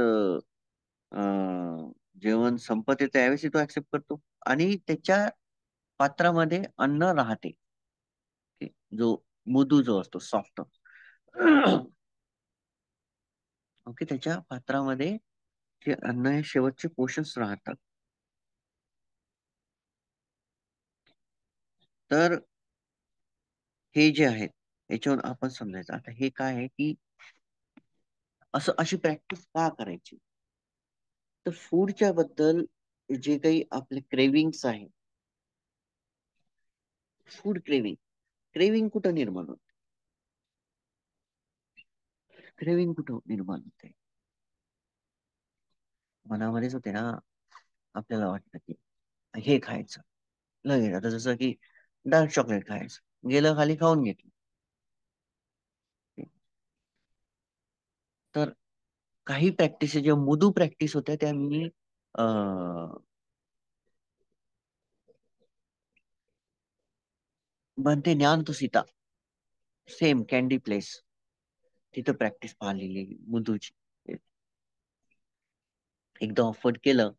जेवण संपते त्यावेळेसही तो ऍक्सेप्ट करतो, आणि त्याच्या पात्रामध्ये अन्न राहते. ओके. जो मृदू जो असतो सॉफ्ट. ओके. त्याच्या पात्रामध्ये जे अन्न हे शेवटचे पोषक राहतात. तर हे जे आहेत याच्यावर आपण समजायचं आता हे काय आहे की अशी प्रॅक्टिस का करायची. तर फूडच्या बद्दल जे काही आपले क्रेविंग्स आहे, फूड क्रेविंग, क्रेविंग कुठं निर्माण होते. क्रेविंग कुठं निर्माण होते, मनामध्येच होते ना. आपल्याला वाटतं की हे खायचं लगेच. आता जसं की डार्क चॉकलेट खायचं, गेलं खाली खाऊन घेतलं. तर काही प्रॅक्टिस ज्या मृदू प्रॅक्टिस होत्या त्या मी बनते ज्ञान तो सीता, सेम कॅन्डी प्लेस, तिथं प्रॅक्टिस पाहिलेली मृदूची. एकदा ऑफर केलं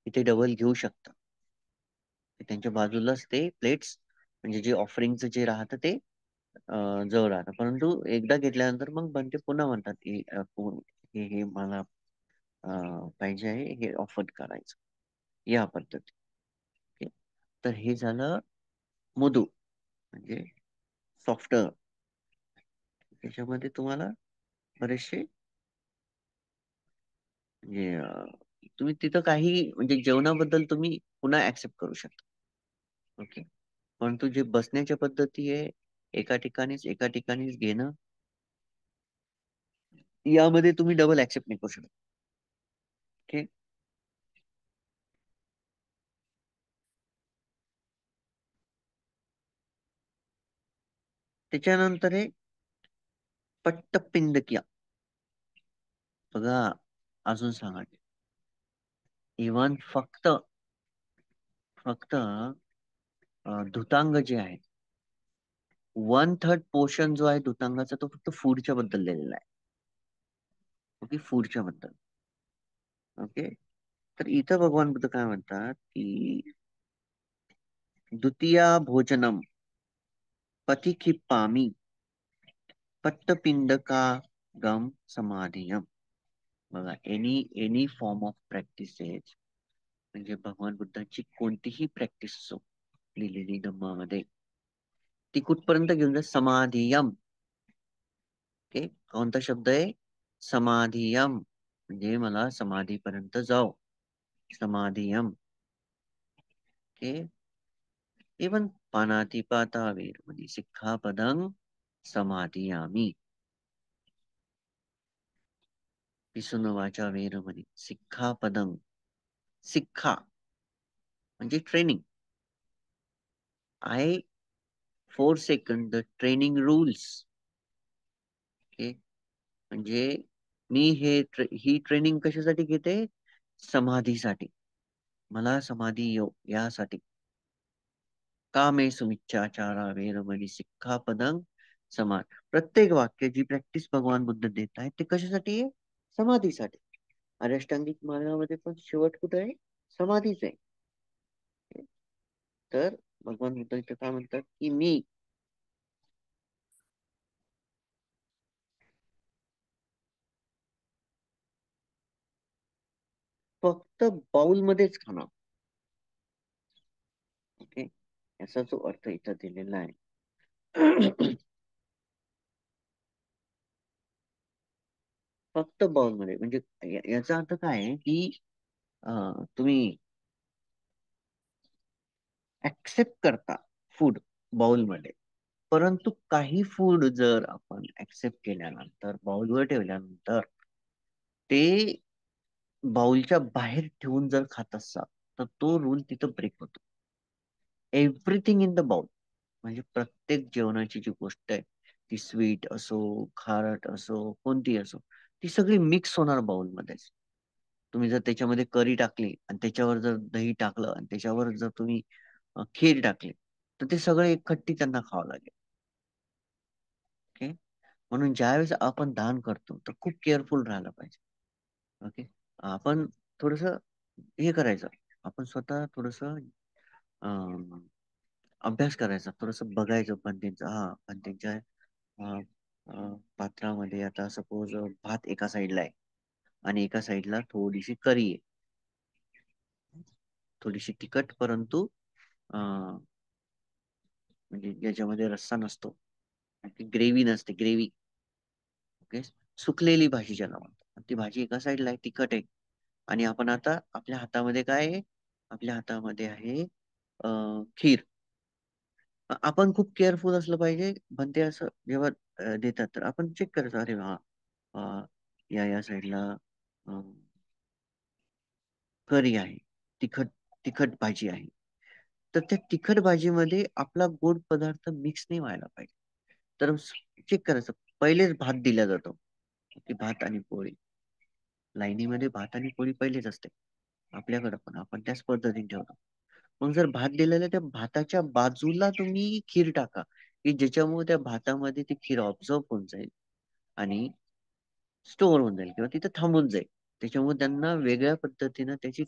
की ते डबल घेऊ शकता. त्यांच्या बाजूलाच ते प्लेट्स, म्हणजे जे ऑफरिंगचं जे राहतं ते जवळ राहतं. परंतु एकदा घेतल्यानंतर मग बनते पुन्हा म्हणतात की हे हे मला पाहिजे आहे, हे ऑफर करायचं या पद्धती. ओके. तर हे झालं मृदू, म्हणजे सॉफ्ट. त्याच्यामध्ये तुम्हाला बरेचसे म्हणजे तुम्ही तिथं काही म्हणजे जेवणाबद्दल तुम्ही पुन्हा ऍक्सेप्ट करू शकता. ओके. परंतु जे बसण्याच्या पद्धती आहे एका ठिकाणीच घेणं, यामध्ये तुम्ही डबल ऍक्सेप्ट नाही करू शकत. ओके. त्याच्यानंतर आहे पट्टपिंडकिया. बघा, अजून सांगा. इव्हन फक्त धुतांग जे आहे, 1/3 पोर्शन जो आहे धुतांगाचा तो फक्त फूडच्या बद्दल दिलेला आहे. ओके. फूडच्या बद्दल. ओके. तर इथं भगवान बुद्ध काय म्हणतात की द्वितीया भोजनम पथिकिप्पामि पट्टपिंडका गम समाधियम. बघा, एनी फॉर्म ऑफ प्रॅक्टिसेस, म्हणजे भगवान बुद्धांची कोणतीही प्रॅक्टिस असो लिहिलेली धम्मामध्ये, ती कुठपर्यंत घेऊन जा, समाधियम. ओके. कोणता शब्द आहे, समाधियम, म्हणजे मला समाधीपर्यंत जाऊ, समाधियम. ओके. इवन पानातिपाता वेरमणी सिक्खापदं समाधियामी. पिसून वाचा वेरमणी सिक्खापदं. सिक्खा म्हणजे training. I four second the training rules. Okay. म्हणजे मी ही ट्रेनिंग कशासाठी घेते, समाधीसाठी. मला समाधी येऊ यासाठी. कामे सुमिच्छाचारा वेरमणी सिक्खापदं प्रत्येक वाक्य जी प्रॅक्टिस भगवान बुद्ध देत आहेत ते कशासाठी आहे, समाधीसाठी. अष्टांगिक मार्गामध्ये पण शेवट कुठे आहे? समाधीच आहे. तर भगवान बुद्ध इथे काय म्हणतात की मी फक्त बाउल मध्येच खाणार. ओके, याचा जो अर्थ इथं दिलेला आहे फक्त बाउल मध्ये म्हणजे याचा अर्थ काय आहे की तुम्ही ऍक्सेप्ट करता फूड बाउल मध्ये, परंतु काही फूड जर आपण ऍक्सेप्ट केल्यानंतर बाउलवर ठेवल्यानंतर ते बाउलच्या बाहेर ठेवून जर खात असाल तर तो रूल तिथं ब्रेक होतो. एव्हरीथिंग इन द बाउल म्हणजे प्रत्येक जेवणाची जी गोष्ट आहे, ती स्वीट असो, खारट असो, कोणती असो, ती सगळी मिक्स होणार बाउल मध्येच. तुम्ही जर त्याच्यामध्ये करी टाकली आणि त्याच्यावर जर दही टाकलं आणि त्याच्यावर जर तुम्ही खीर टाकली, तर ते सगळं एकखट्टी त्यांना खावं लागेल. ओके, म्हणून ज्यावेळेस आपण दान करतो तर खूप केअरफुल राहायला पाहिजे. ओके, आपण थोडस हे करायचं, आपण स्वतः थोडस अभ्यास करायचा, थोडस बघायचं पणतींचा. हा, पणतींच्या पात्रामध्ये आता सपोज भात एका साइडला आहे आणि एका साइडला थोडीशी करी आहे, थोडीशी तिखट, परंतु म्हणजे ज्याच्यामध्ये रस्सा नसतो, ग्रेव्ही नसते, ग्रेव्ही. ओके, सुकलेली भाजी ज्याला म्हणतात, ती भाजी एका साइडला आहे, तिखट आहे. आणि आपण आता आपल्या हातामध्ये काय आहे? आपल्या हातामध्ये आहे खीर. आपण खूप केअरफुल असलं पाहिजे. पण ते असं जेव्हा देतात तर आपण चेक करायचं, अरे हा, अ, या साईडला करी आहे, तिखट तिखट भाजी आहे. तर त्या तिखट भाजीमध्ये आपला गोड पदार्थ मिक्स नाही व्हायला पाहिजे. तर चेक करायचं, पहिलेच भात दिला जातो की भात आणि पोळी, लाईनीमध्ये भात आणि पोळी पहिलेच असते. आपल्याकडे पण आपण त्याच पद्धतीने ठेवतो. मग जर भात दिलेला त्या भाताच्या बाजूला तुम्ही खीर टाका, की ज्याच्यामुळे त्या भातामध्ये ती खीर ऑब्झर्व होऊन जाईल आणि स्टोअर होऊन जाईल किंवा तिथे थांबून जाईल. त्याच्यामुळे त्यांना वेगळ्या पद्धतीनं त्याची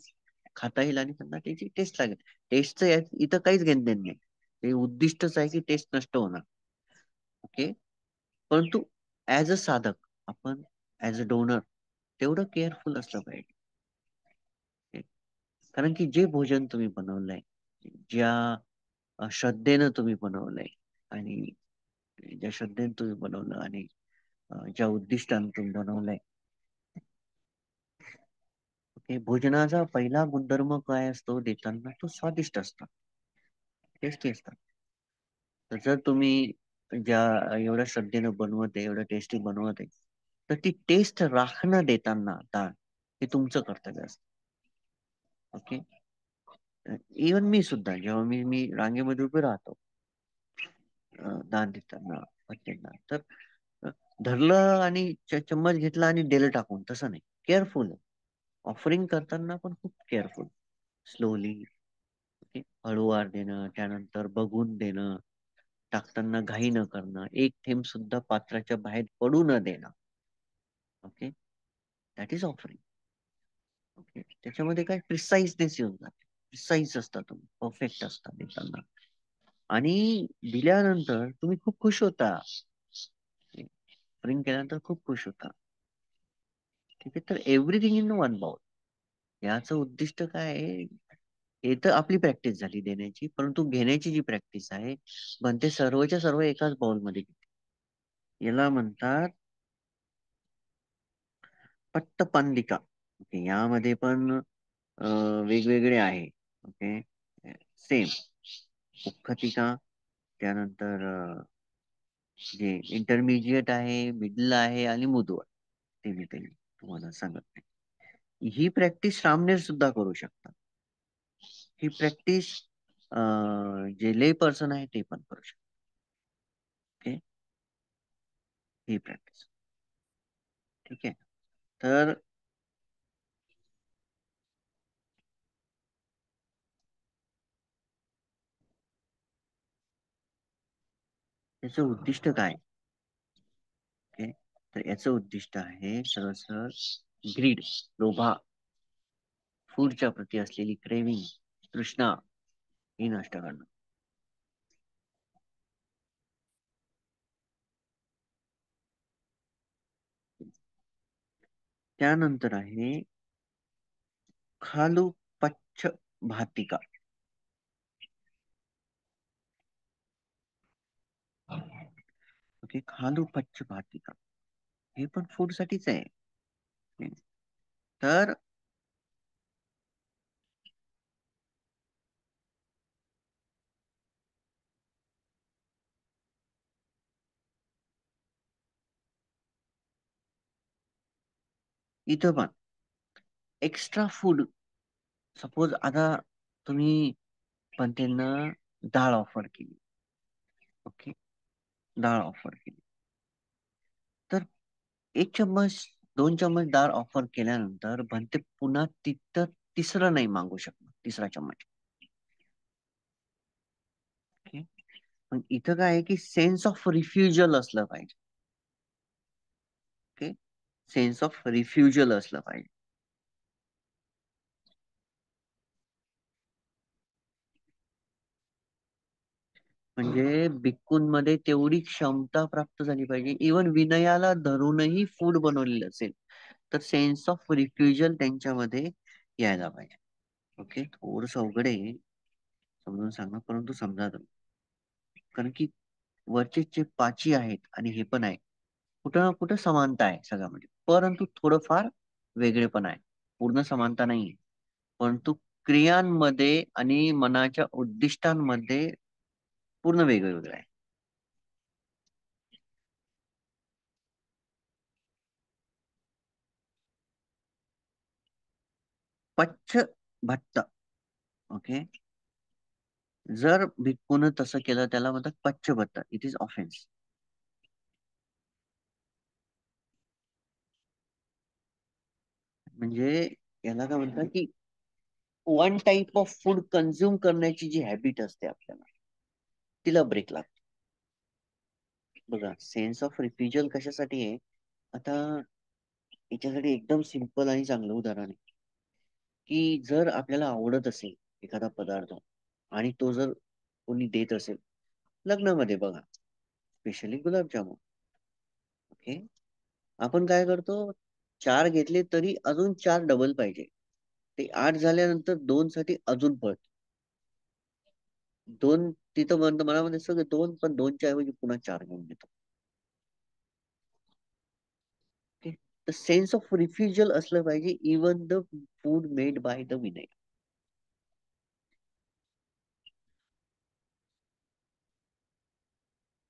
खाता येईल आणि त्यांना त्याची टेस्ट लागेल. टेस्टचं इथं काहीच घेणं देणं नाही. ते उद्दिष्टच आहे की टेस्ट नष्ट होणार. ओके, परंतु ऍज अ साधक, आपण ऍज अ डोनर तेवढं केअरफुल असलं पाहिजे. कारण की जे भोजन तुम्ही बनवलंय, ज्या श्रद्धेनं तुम्ही बनवलंय आणि ज्या श्रद्धेने तुम्ही बनवलं आणि ज्या उद्दिष्टाने तुम्ही बनवलंय, ओके, भोजनाचा पहिला गुणधर्म काय असतो देताना? तो स्वादिष्ट असतो, टेस्टी असतात. तर जर तुम्ही ज्या एवढ्या श्रद्धेनं बनवत आहे, एवढ्या टेस्टी बनवत आहे, तर ती टेस्ट राखणं देताना दान हे तुमचं कर्तव्य असतं. ओके, इवन मी सुद्धा जेव्हा मी रांगेमध्ये उभे राहतो दान देताना भटक्यांना, तर अ, धरलं आणि चम्मच घेतला आणि दिलं टाकून, तसं नाही. केअरफुल, ऑफरिंग करताना पण खूप केअरफुल, स्लोली. ओके, हळूवार देणं, त्यानंतर बघून देणं, टाकताना घाई न करणं, एक थेंब सुद्धा पात्राच्या बाहेर पडू न देणं. Okay, that is offering. Okay, त्याच्यामध्ये काय प्रिसाइजनेस येऊन जाते, प्रिसाइज असता तुम्ही, परफेक्ट असता देताना, आणि दिल्यानंतर तुम्ही खूप खुश होता. ऑफरिंग केल्यानंतर खूप खुश होता. ठीक आहे, तर एव्हरीथिंग इन वन बाउल, याचं उद्दिष्ट काय आहे? हे तर आपली प्रॅक्टिस झाली देण्याची, परंतु घेण्याची जी प्रॅक्टिस आहे, बनते सर्वच्या सर्व एकाच बाउल मध्ये घेते. याला म्हणतात पट्टपांडिका. ओके, यामध्ये पण वेगवेगळे आहे. ओके, सेम उखतिका, त्यानंतर जे इंटरमिजिएट आहे, मिडल आहे आणि मुदवड. ते मी तुम्हाला सांगत नाही. ही प्रॅक्टिस सामने सुद्धा करू शकतात. ही प्रॅक्टिस जे ले पर्सन आहे ते पण करू शकतात. ओके, ही प्रॅक्टिस. ठीक आहे, तर त्याचं उद्दिष्ट काय? ओके, तर याचं उद्दिष्ट आहे सरळ सरळ ग्रीड, लोभा, फूडच्या प्रती असलेली क्रेविंग, तृष्णा, ही नष्ट करणं. त्यानंतर आहे खालू पच्छ भातिका. ओके, खालू पच्छ भातिका हे पण फूड साठीच आहे. तर इथं पण एक्स्ट्रा फूड, सपोज आता तुम्ही पंथेंना डाळ ऑफर केली. ओके, डाळ ऑफर केली, तर 1 चम्मच 2 चम्मच डाळ ऑफर केल्यानंतर बनते पुन्हा तिथं तिसरं नाही मागू शकणार, तिसरा चम्मच. ओके, पण इथं काय आहे की सेन्स ऑफ रिफ्युजल असलं पाहिजे. ओके, सेन्स ऑफ रिफ्युजल असलं पाहिजे. म्हणजे भिक्खूंमध्ये तेवढी क्षमता प्राप्त झाली पाहिजे, इवन विनयाला धरूनही फूड बनवलेलं असेल तर सेन्स ऑफ रिफ्युजल त्यांच्यामध्ये यायला पाहिजे. ओके, थोडस अवघड आहे समजून सांगणं, परंतु समजा तुम्ही. कारण की वरचे जे पाची आहेत आणि हे पण आहे, कुठं ना कुठं समानता आहे सगळ्यामध्ये, परंतु थोडंफार वेगळेपण आहे. पूर्ण समानता नाही, परंतु क्रियांमध्ये आणि मनाच्या उद्दिष्टांमध्ये पूर्ण वेगवेगळं आहे. पच्छ भट्ट. ओके, जर भिक्खून तसं केलं त्याला म्हणतात पच्छ, इट इज ऑफेन्स. म्हणजे याला काय म्हणतात की one type of food consume करण्याची जी हॅबिट असते आपल्याला, तिला ब्रेक लागतो. बघा, सेन्स ऑफ रिफ्युजल कशासाठी आहे? आता याच्यासाठी एकदम सिंपल आणि चांगलं उदाहरण आहे की जर आपल्याला आवडत असेल एखादा पदार्थ आणि तो जर कोणी देत असेल लग्नामध्ये, बघा स्पेशली गुलाबजामुन. ओके, आपण काय करतो, 4 घेतले तरी अजून 4 डबल पाहिजे. ते 8 झाल्यानंतर 2 साठी अजून पळत. दोन तिथं म्हणतो मला म्हणजे सगळं दोन, पण दोनच्या ऐवजी पुन्हा 4 घेऊन घेतो. द सेन्स ऑफ रिफ्युजल असलं पाहिजे even the food made by the Vinay.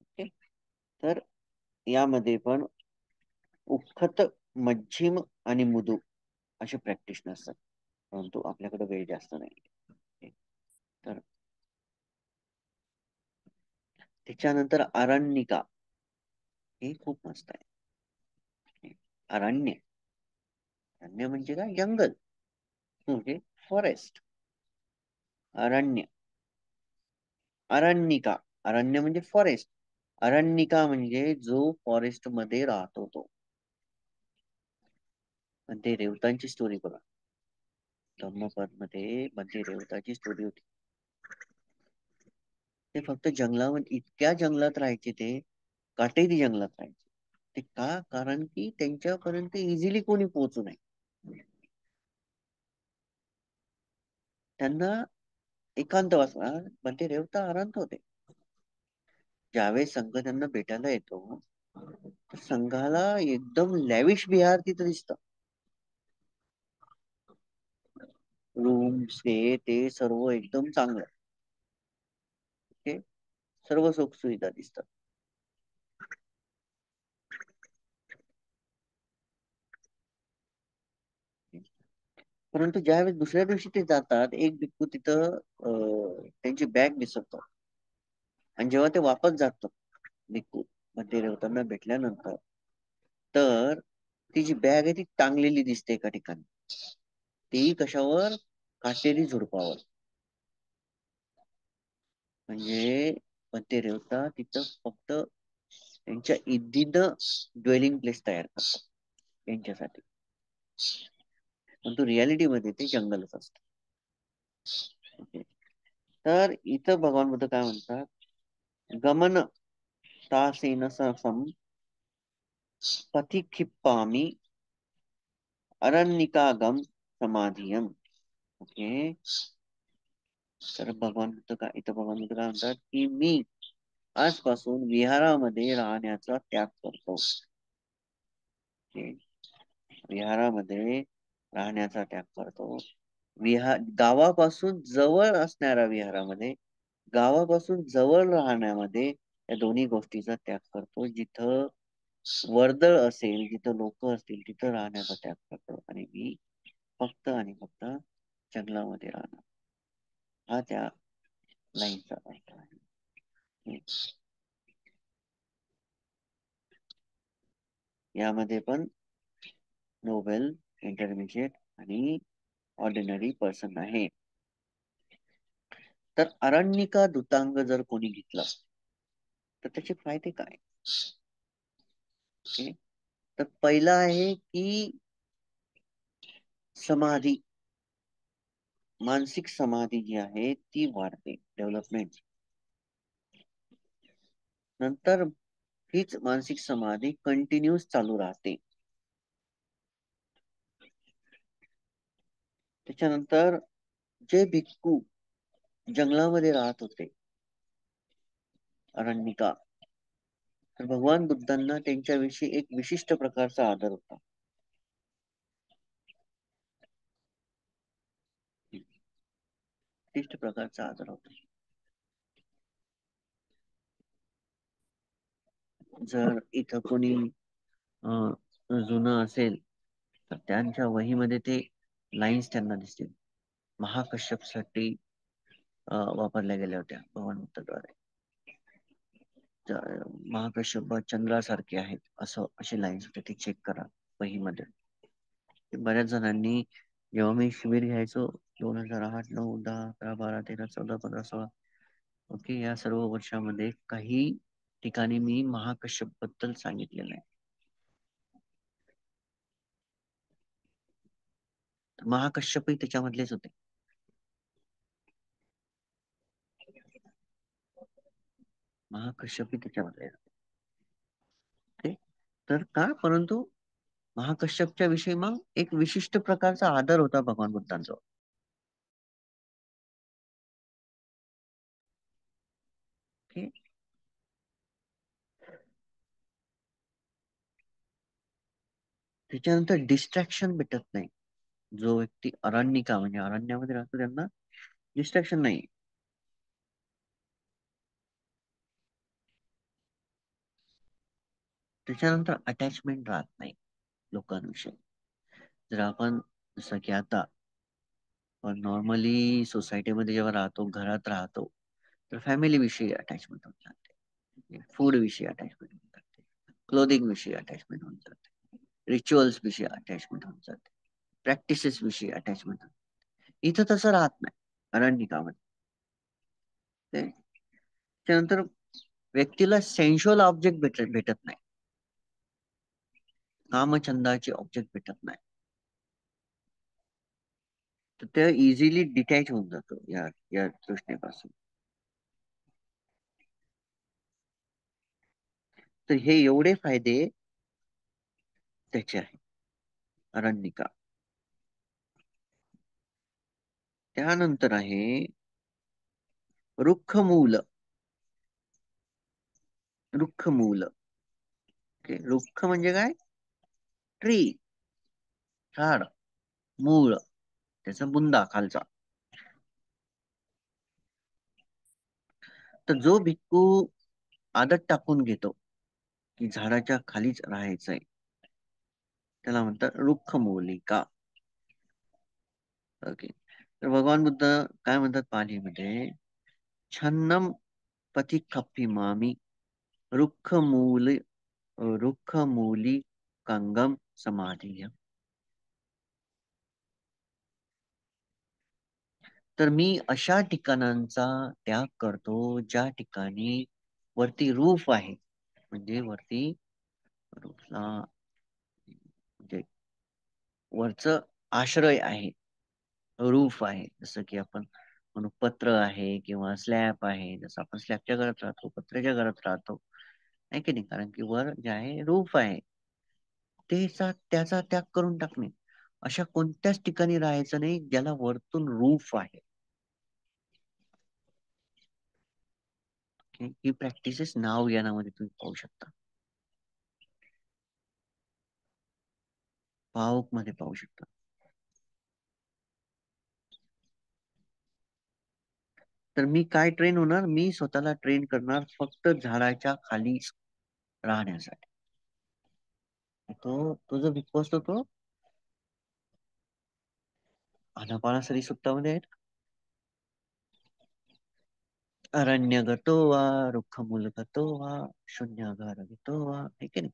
Okay, तर यामध्ये पण उखत, मध्यम आणि मृदू असे प्रॅक्टिशनर असतात, परंतु आपल्याकडे वेळ जास्त नाही. ओके, तर त्याच्यानंतर अरण्यिका, हे खूप मस्त आहे. अरण्य, अरण्य म्हणजे काय? जंगल. ओके, फॉरेस्ट, अरण्य. अरण्यिका, अरण्य म्हणजे फॉरेस्ट, अरण्यिका म्हणजे जो फॉरेस्ट मध्ये राहतो तो. आणि ते रेवतांची स्टोरी बघा, धम्मपद मध्ये मध्ये रेवताची स्टोरी होती. ते फक्त जंगलामध्ये, इतक्या जंगलात राहायचे ते, काटेरी जंगलात राहायचे. ते का? कारण की त्यांच्यापर्यंत इझिली कोणी पोहोचू नये. त्यांना एकांत वाचला, पण ते रेवता आरांत होते. ज्यावेळेस संघ त्यांना भेटायला येतो तर संघाला एकदम लॅविश विहार तिथं दिसतं. रूम्स हे ते सर्व एकदम चांगलं. ओके, सर्व सुख सुविधा दिसतात. परंतु ज्यावेळेस दुसऱ्या दिवशी ते जातात, एक भिक्खू तिथं त्यांची बॅग दिसतो. आणि जेव्हा ते वापस जातात भिक्खू मध्ये रेवताना भेटल्यानंतर, तर ती जी बॅग आहे ती टांगलेली दिसते एका ठिकाणी. तेही कशावर? काटेरी झुडपावर. म्हणजे मध्ये रेवता तिथं फक्त त्यांच्या इद्दीनं ड्वेलिंग प्लेस तयार करतात त्यांच्यासाठी. परंतु रियालिटीमध्ये ते जंगलच असतं. ओके. तर इथं भगवान बुद्ध काय म्हणतात, गमन तासेन सम पथिक्षिप्पामि अरण्यकागम समाधियम. ओके. तर भगवान बुद्ध काय इथं भगवान बुद्ध काय म्हणतात की मी आजपासून विहारामध्ये राहण्याचा त्याग करतो. ओके. विहारामध्ये राहण्याचा त्याग करतो. गावापासून जवळ असणाऱ्या विहारामध्ये, गावापासून जवळ राहण्यामध्ये या दोन्ही गोष्टीचा त्याग करतो. जिथं वर्दळ असेल, जिथं लोक असतील तिथं राहण्याचा त्याग करतो आणि मी फक्त आणि फक्त जंगलामध्ये राहणार. हा त्या लाईनचा अर्थ आहे. यामध्ये पण नोबेल, इंटरमिजिएट आणि ऑर्डिनरी पर्सन आहे. तर अरण्यका दूतांग जर कोणी घेतला तर त्याचे फायदे काय? ओके. तर पहिला आहे की समाधी, मानसिक समाधी जी आहे ती वाढते, डेव्हलपमेंट. नंतर हीच मानसिक समाधी कंटिन्यूस चालू राहते. त्याच्यानंतर जे भिक्खू जंगलामध्ये राहत होते, अरण्यका, तर भगवान बुद्धांना त्यांच्याविषयी एक विशिष्ट प्रकारचा आदर होता. विशिष्ट प्रकारचा आदर होता. जर इथं कोणी जुनं असेल तर त्यांच्या वहीमध्ये ते लाईन्स त्यांना दिसतील. महाकश्यप साठी वापरल्या गेल्या होत्या भगवान बुद्धाद्वारे. महाकश्यप चंद्रासारखे आहेत असं, अशी लाईन्स होते, ते चेक करा वहीमध्ये. बऱ्याच जणांनी, जेव्हा मी शिबिर घ्यायचो 2008, 9, 10, 11, 12, 13, 14, 15, 16, ओके, या सर्व वर्षामध्ये काही ठिकाणी मी महाकश्यप बद्दल सांगितलेलं आहे. महाकश्यपही त्याच्यामधलेच होते. महाकश्यपही त्याच्यामधले होते. तर का, परंतु महाकश्यपच्या विषयी मग एक विशिष्ट प्रकारचा आदर होता भगवान बुद्धांचा. ओके. त्याच्यानंतर डिस्ट्रॅक्शन भेटत नाही. जो व्यक्ती अरण्यिका म्हणजे अरण्यामध्ये राहतो त्यांना डिस्ट्रॅक्शन नाही. त्याच्यानंतर अटॅचमेंट राहत नाही लोकांविषयी. जर आपण, जसं की आता पण नॉर्मली सोसायटीमध्ये जेव्हा राहतो, घरात राहतो, तर फॅमिली विषयी अटॅचमेंट होऊन जाते, फूड विषयी अटॅचमेंट होऊन जाते, क्लोदिंग विषयी अटॅचमेंट होऊन जाते, रिच्युअल्स विषयी अटॅचमेंट होऊन जाते, प्रॅक्टिसेस विषयी अटॅचमेंट होऊन जाते. इथं तसं राहत नाही अरण्यकामध्ये. त्यानंतर व्यक्तीला सेन्शुअल ऑब्जेक्ट भेटत नाही, कामचंदाचे ऑब्जेक्ट भेटत नाही. तर ते इझिली डिटॅच होऊन जातो या तृष्णेपासून. तर हे एवढे फायदे त्याचे आहे अरण्यका. त्यानंतर आहे रुक्खमूल. रुक्खमूल. ओके. रुक्ख म्हणजे काय? ट्री, झाड, मूळ, त्याचा बुंदा खालचा. तर जो भिक्खू आदत टाकून घेतो की झाडाच्या खालीच राहायचंय, त्याला म्हणतात रुक्खमूलिका. ओके. तर भगवान बुद्ध काय म्हणतात पालीमध्ये, छन्नम पथिकप्पी मामी रुक्खमूल रुक्खमूली कंगम समाधी. तर मी अशा ठिकाणांचा त्याग करतो ज्या ठिकाणी वरती रूफ आहे, म्हणजे वरती रूफला म्हणजे वरचं आश्रय आहे, रूफ आहे. जसं की आपण म्हणू पत्र आहे किंवा स्लॅब आहे. जसं आपण स्लॅबच्या घरात राहतो, पत्र्याच्या घरात राहतो. आहे की नाही? कारण की वर जे आहे रूफ आहे. त्याचा त्याग करून टाकणे. अशा कोणत्याच ठिकाणी राहायचं नाही ज्याला वरतून रूफ आहे. ही प्रॅक्टिसेस नाव यानामध्ये तुम्ही पाहू शकता. पाऊक मध्ये पाहू शकता. तर मी काय ट्रेन होणार? मी स्वतःला ट्रेन करणार फक्त झाडाच्या खाली राहण्यासाठी. तो जो बिग बॉस तो आनापानासरी सुट्टामध्ये आहे. अरण्यगतो वा रुक्खमूलगतो वा शून्यागारगतो वा, आहे की नाही?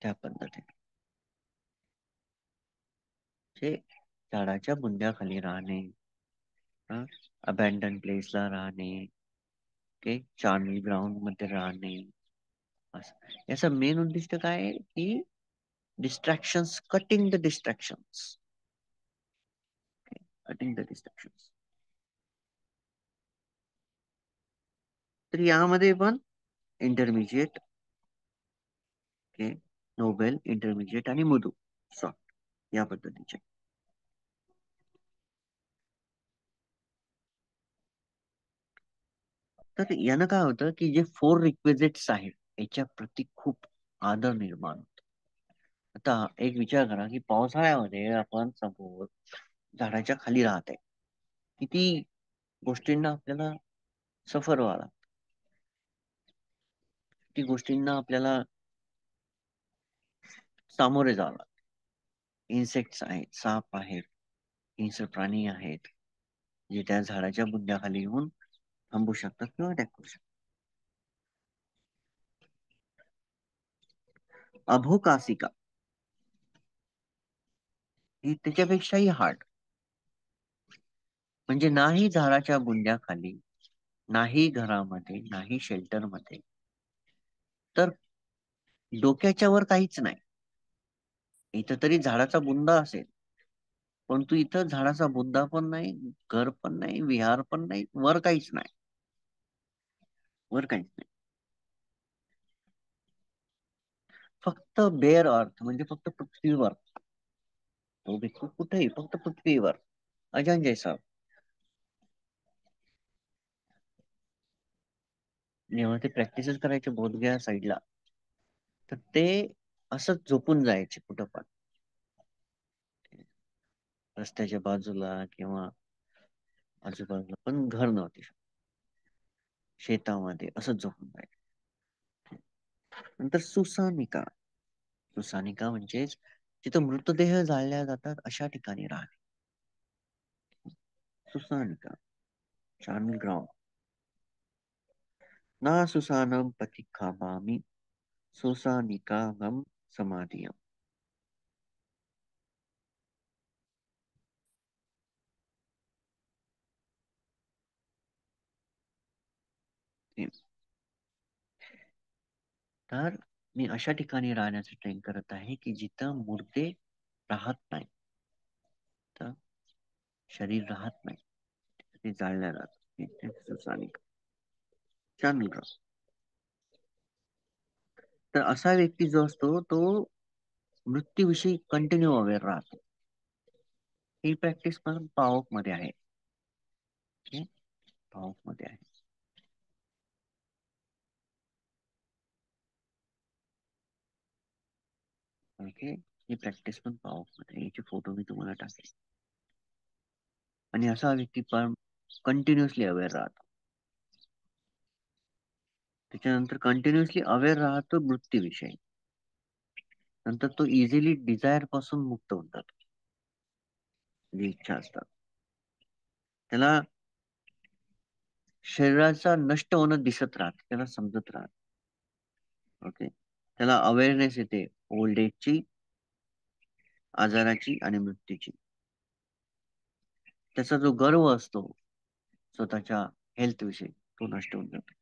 त्या पद्धतीने जे झाडाच्या बुंद्याखाली राहणे, अबॅन्डन प्लेसला राहणे, ओके, चार्मी ग्राउंड मध्ये राहणे. असं याचं मेन उद्दिष्ट काय आहे की distractions, cutting the distractions, cutting the distractions. तर यामध्ये पण इंटरमिजिएट, ओके, नोबेल, इंटरमिजिएट आणि मृदू सॉफ्ट या पद्धतीचे. तर यानं काय होतं की जे फोर रिक्विजिट्स आहेत याच्या प्रती खूप आदर निर्माण होतो. आता एक विचार करा की पावसाळ्यामध्ये आपण समोर झाडाच्या खाली राहत आहे, किती गोष्टींना आपल्याला सफर व्हावं लागतं. किती गोष्टींना आपल्याला सामोरे जावं लागतं. इन्सेक्ट्स आहेत, साप आहेत, हिंस्र प्राणी आहेत, जे त्या झाडाच्या बुंद्याखाली येऊन थांबू शकतात किंवा अटॅक करू शकतात. अभोकासिका ही त्याच्यापेक्षाही हार्ड. म्हणजे नाही झाडाच्या बुंद्याखाली, नाही घरामध्ये, नाही शेल्टरमध्ये, तर डोक्याच्या वर काहीच नाही. इथं तरी झाडाचा बुंदा असेल, पण तू इथं झाडाचा बुंदा पण नाही, घर पण नाही, विहार पण नाही, वर काहीच नाही. वर काहीच नाही. फक्त बेअर अर्थ म्हणजे फक्त पृथ्वीवर. तो भिक्खू कुठेही फक्त पृथ्वीवर अजय जैसा. जेव्हा ते प्रॅक्टिसेस करायचे बोधगया साईडला, तर ते असंच झोपून जायचे कुठं पण, रस्त्याच्या बाजूला किंवा आजूबाजूला, पण घर नव्हते, शेतामध्ये असंच झोपून जायचे. नंतर सुसानिका. सुसानिका म्हणजेच जिथं मृतदेह जाळल्या जातात अशा ठिकाणी राहणे. सुसानिका, चार्मिंग ग्राउंड. ना सुसानम पथिकामामि सुसानिकागम समाधियम. तर मी अशा ठिकाणी राहण्याचं ट्रेन करत आहे की जिथं मुर्दे राहत नाही, तर शरीर राहत नाही, ते जाळल्या जातात. सुसानिका, चार्मिंग ग्राउंड. तर असा व्यक्ती जो असतो तो मृत्यूविषयी कंटिन्यू अवेअर राहतो. ही प्रॅक्टिस पण पावक मध्ये आहे. ओके, पावक मध्ये आहे. ओके, ही प्रॅक्टिस पण पावक मध्ये आहे. याचे फोटो मी तुम्हाला टाकेल. आणि असा व्यक्ती पण कंटिन्युअसली अवेअर राहतो. त्याच्यानंतर कंटिन्युअसली अवेअर राहतो मृत्यूविषयी. नंतर तो इझिली डिझायर पासून मुक्त होऊन जातो. जी इच्छा असतात त्याला शरीराचा नष्ट होणं दिसत राहत, त्याला समजत राहत. ओके, त्याला अवेअरनेस येते ओल्ड एजची, आजाराची आणि मृत्यूची. त्याचा जो गर्व असतो स्वतःच्या हेल्थ विषयी तो नष्ट होऊन जातो.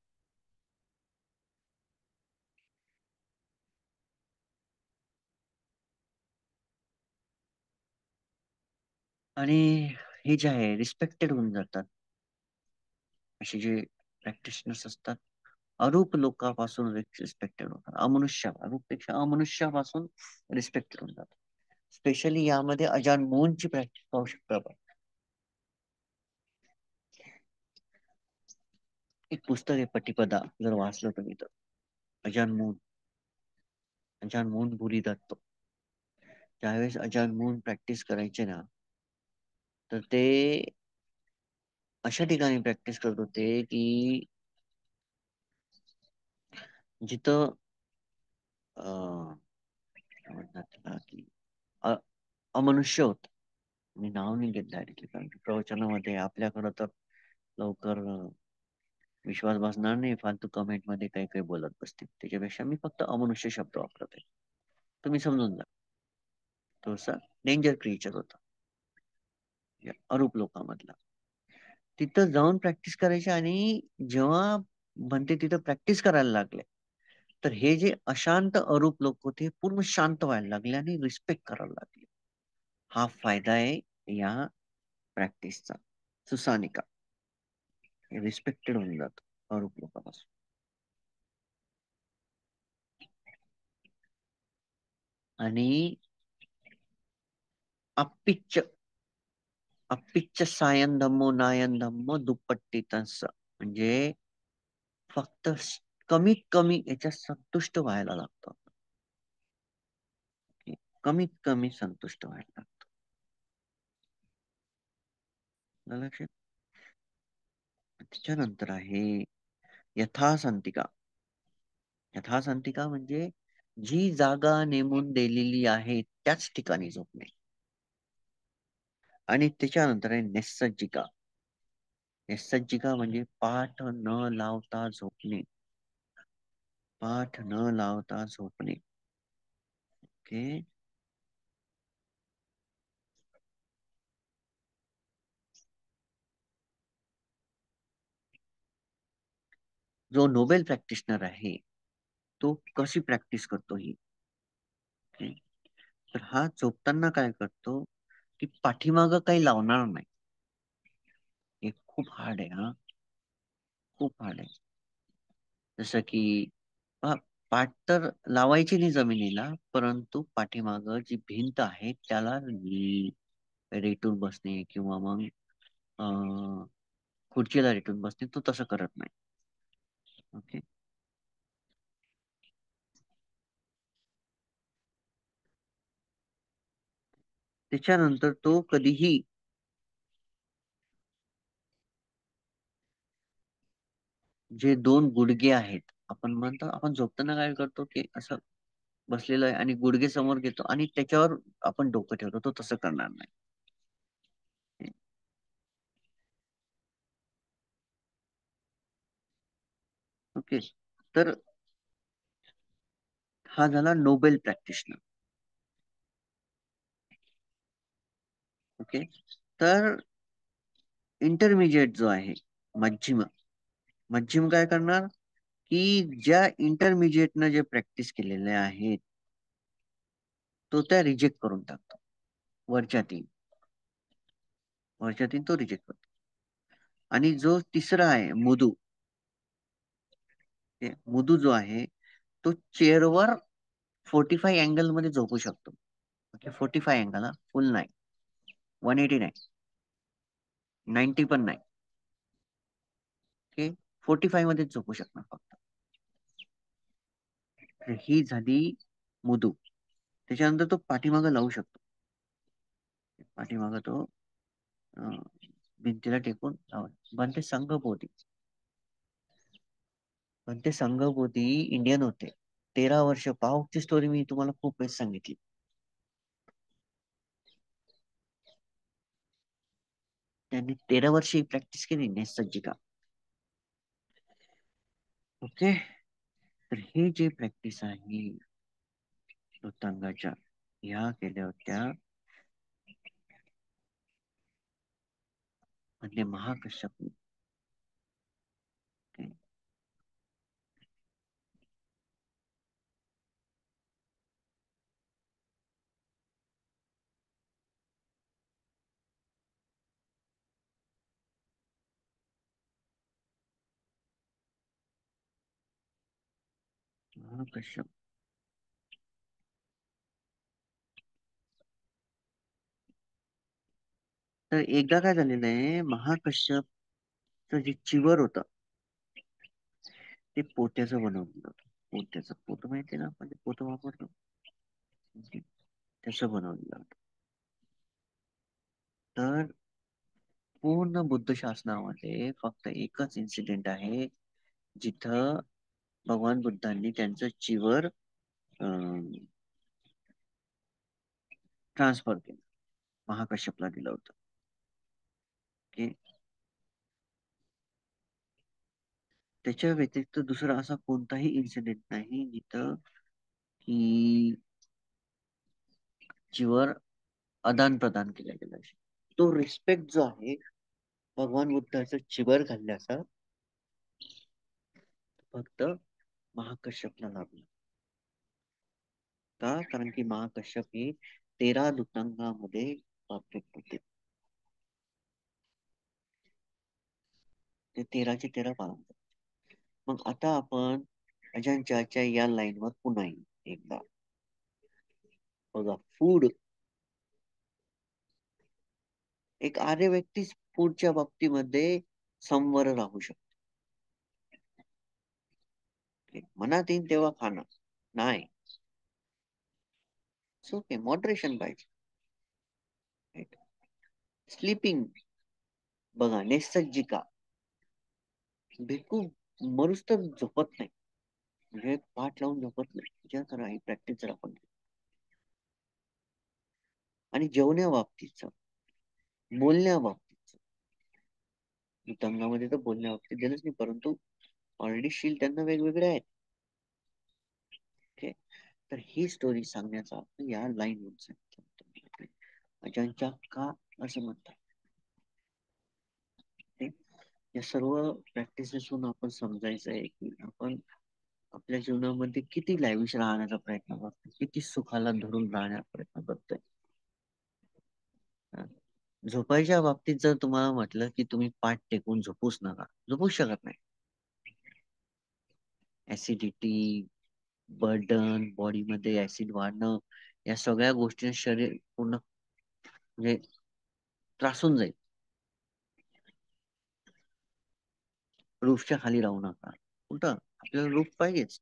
आणि हे जे आहे रिस्पेक्टेड होऊन जातात. असे जे प्रॅक्टिशनर्स असतात अरूप लोकांपासून रिस्पेक्टेड होतात. अरूपपेक्षा अमनुष्यापासून रिस्पेक्टेड होऊन जातात. स्पेशली यामध्ये अजान मोहनची प्रॅक्टिस पाहू शकतो आपण. एक पुस्तक आहे पटिपदा, जर वाचलं तुम्ही तर. अजान मोहन, अजान मोहन भुरी दत्त. ज्यावेळेस अजान मोहन प्रॅक्टिस करायचे ना, तर ते अशा ठिकाणी प्रॅक्टिस करत होते की जिथं काय म्हणतात त्याला की अ- अमनुष्य होत. मी नाव नाही घेत डायरेक्टली, कारण की प्रवचनामध्ये आपल्याकडं तर लवकर विश्वास बसणार नाही, फालतू कमेंट मध्ये काही काही बोलत बसतील. त्याच्यापेक्षा मी फक्त अमनुष्य शब्द वापरत आहे, तुम्ही समजून जा. तो असा डेंजर क्रिएचर होता या अरूप लोकांमधला. तिथं जाऊन प्रॅक्टिस करायचे, आणि जेव्हा म्हणते तिथं प्रॅक्टिस करायला लागले, तर हे जे अशांत अरूप लोक होते पूर्ण शांत व्हायला लागले आणि रिस्पेक्ट करायला लागले. हा फायदा आहे या प्रॅक्टिसचा. सुसानिका रिस्पेक्टेड होऊन जातो अरूप लोकांपासून. आणि अप्पिच्च अप्पिच्च सायन धम्मो नायन धम्मो दुप्पट्टी तंस, म्हणजे फक्त कमीत कमी याच्यात संतुष्ट व्हायला लागतं. कमीत कमी संतुष्ट व्हायला लागतं. आलं लक्षात? त्याच्यानंतर आहे यथासंतिका. यथासंतिका म्हणजे जी जागा नेमून दिलेली आहे त्याच ठिकाणी झोपणे. आणि त्याच्यानंतर आहे निस्सज्जिका. निस्सज्जिका म्हणजे पाठ न लावता झोपणे. पाठ न लावता झोपणे. ओके. जो नोबेल प्रॅक्टिशनर आहे तो कशी प्रॅक्टिस करतो ही. ओके. तर हा झोपताना काय करतो की पाठीमाग काही लावणार नाही. हे खूप हार्ड आहे हा, खूप हार्ड आहे. जसं की पहा, पाठ तर लावायची नाही जमिनीला, परंतु पाठीमाग जी भिंत आहे त्याला रेटून बसणे, किंवा मग अं, खुर्चीला रेटून बसणे, तो तसं करत नाही. ओके. त्याच्यानंतर तो कधीही जे दोन गुडघे आहेत, आपण म्हणतो आपण झोपताना काय करतो की असं बसलेलं आहे आणि गुडघे समोर घेतो आणि त्याच्यावर आपण डोकं ठेवतो, तो तसं करणार नाही. ओके. तर हा झाला नोबेल प्रॅक्टिशनर. ओके. तर इंटरमिजिएट जो आहे, मध्यम, मध्यम काय करणार की ज्या इंटरमिजिएटनं जे प्रॅक्टिस केलेले आहेत तो त्या रिजेक्ट करून टाकतो. वरच्या तीन, वरच्या तीन तो रिजेक्ट करतो. आणि जो तिसरा आहे मुदू, मुदू जो आहे तो चेअरवर 45 अँगल मध्ये झोपू शकतो. ओके. 45 अँगल, फुल नाही, 180 नाही, 90 पण नाही. ओके. 45 मध्ये झोपू शकणार फक्त. तर ही झाली मुदू. त्याच्यानंतर तो पाठीमागं लावू शकतो. पाठीमागं तो अं, भिंतीला टेकून लावत बनते संघपोधी. पण ते संघपोधी इंडियन होते. 13 वर्ष, पावची स्टोरी मी तुम्हाला खूप वेळेस सांगितली. त्यांनी 13 वर्ष ही प्रॅक्टिस केली नेससज्जिका. ओके. तर हे जे प्रॅक्टिस आहे ऋतांगाच्या, ह्या केल्या होत्या म्हणजे महाकश्यप. ओके. महाकश्यप. तर एकदा काय झालेलं आहे, महाकश्यपचं जे चिवर होतं ते पोत्याचं बनवलेलं होतं. पोत्याचं, पोत माहिती ना, आपण ते पोत वापरतो त्याचं बनवलेलं होतं. तर पूर्ण बुद्ध शासनामध्ये फक्त एकच इन्सिडेंट आहे जिथं भगवान बुद्धांनी त्यांचं चिवर ट्रान्सफर केलं, महाकश्यपला दिलं होतं. की त्याच्या व्यतिरिक्त दुसरा असा कोणताही इन्सिडेंट नाही जिथं की चिवर आदान प्रदान केल्या गेलं असेल. तो रिस्पेक्ट जो आहे भगवान बुद्धाचं चिवर घालण्याचा फक्त महाकश्यपला लाभला. का? कारण की महाकश्यप हे 13 दूतांगामध्ये परफेक्ट होते. ते 13चे 13 पालन करतात. मग आता आपण अजंठाच्या या लाईनवर पुन्हा येऊ एकदा. बघा, फूड, एक आर्य व्यक्तीच फूडच्या बाबतीमध्ये समवर राहू शकते. मनात येईल तेव्हा खाणं नाही. ओके, मॉडरेशन पाहिजे. स्लीपिंग, बघा नेसर्जिका भिक्खू मनुष्य तर झोपत नाही, म्हणजे पाठ लावून झोपत नाही. ज्या करा ही प्रॅक्टिस जर आपण केली. आणि जेवण्या बाबतीत, बोलण्या बाबतीत, तंगामध्ये तर बोलण्या बाबतीत दिलंच नाही, परंतु ऑलरेडी शील त्यांना वेगवेगळे आहेत. ओके, तर ही स्टोरी सांगण्याचा अर्थ या लाईन सांगितलं अजांच्या का असं म्हणतात. या सर्व प्रॅक्टिसेसहून आपण समजायचं आहे की आपण आपल्या जीवनामध्ये किती लाविश राहण्याचा प्रयत्न करतो, किती सुखाला धरून राहण्याचा प्रयत्न करतोय. झोपायच्या बाबतीत जर तुम्हाला म्हटलं की तुम्ही पाठ टेकून झोपूच नका, झोपूच शकत नाही. ऍसिडिटी, बर्डन, बॉडीमध्ये ऍसिड वाढणं, या सगळ्या गोष्टी शरीर पूर्ण म्हणजे त्रासून जाईल. रूफच्या खाली राहू नका, कुठं आपल्याला रूफ पाहिजेच.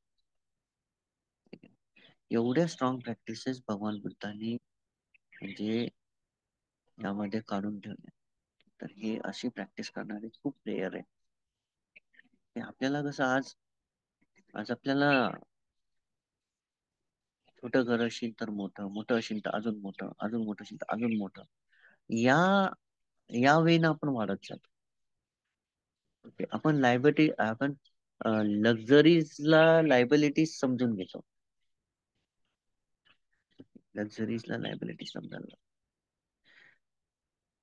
एवढ्या स्ट्रॉंग प्रॅक्टिसेस भगवान बुद्धांनी म्हणजे यामध्ये काढून ठेवले. तर हे अशी प्रॅक्टिस करणारे खूप रेअर आहे. आपल्याला कसं आज आज आपल्याला छोटं घर असेल तर मोठं, मोठं असेल तर अजून मोठं, अजून मोठं असेल तर अजून मोठं, या या वेळेनं आपण वाढत जातो. ओके, आपण लक्झरीजला लायबिलिटीज समजून घेतो. लक्झरीजला लायबिलिटी समजायला.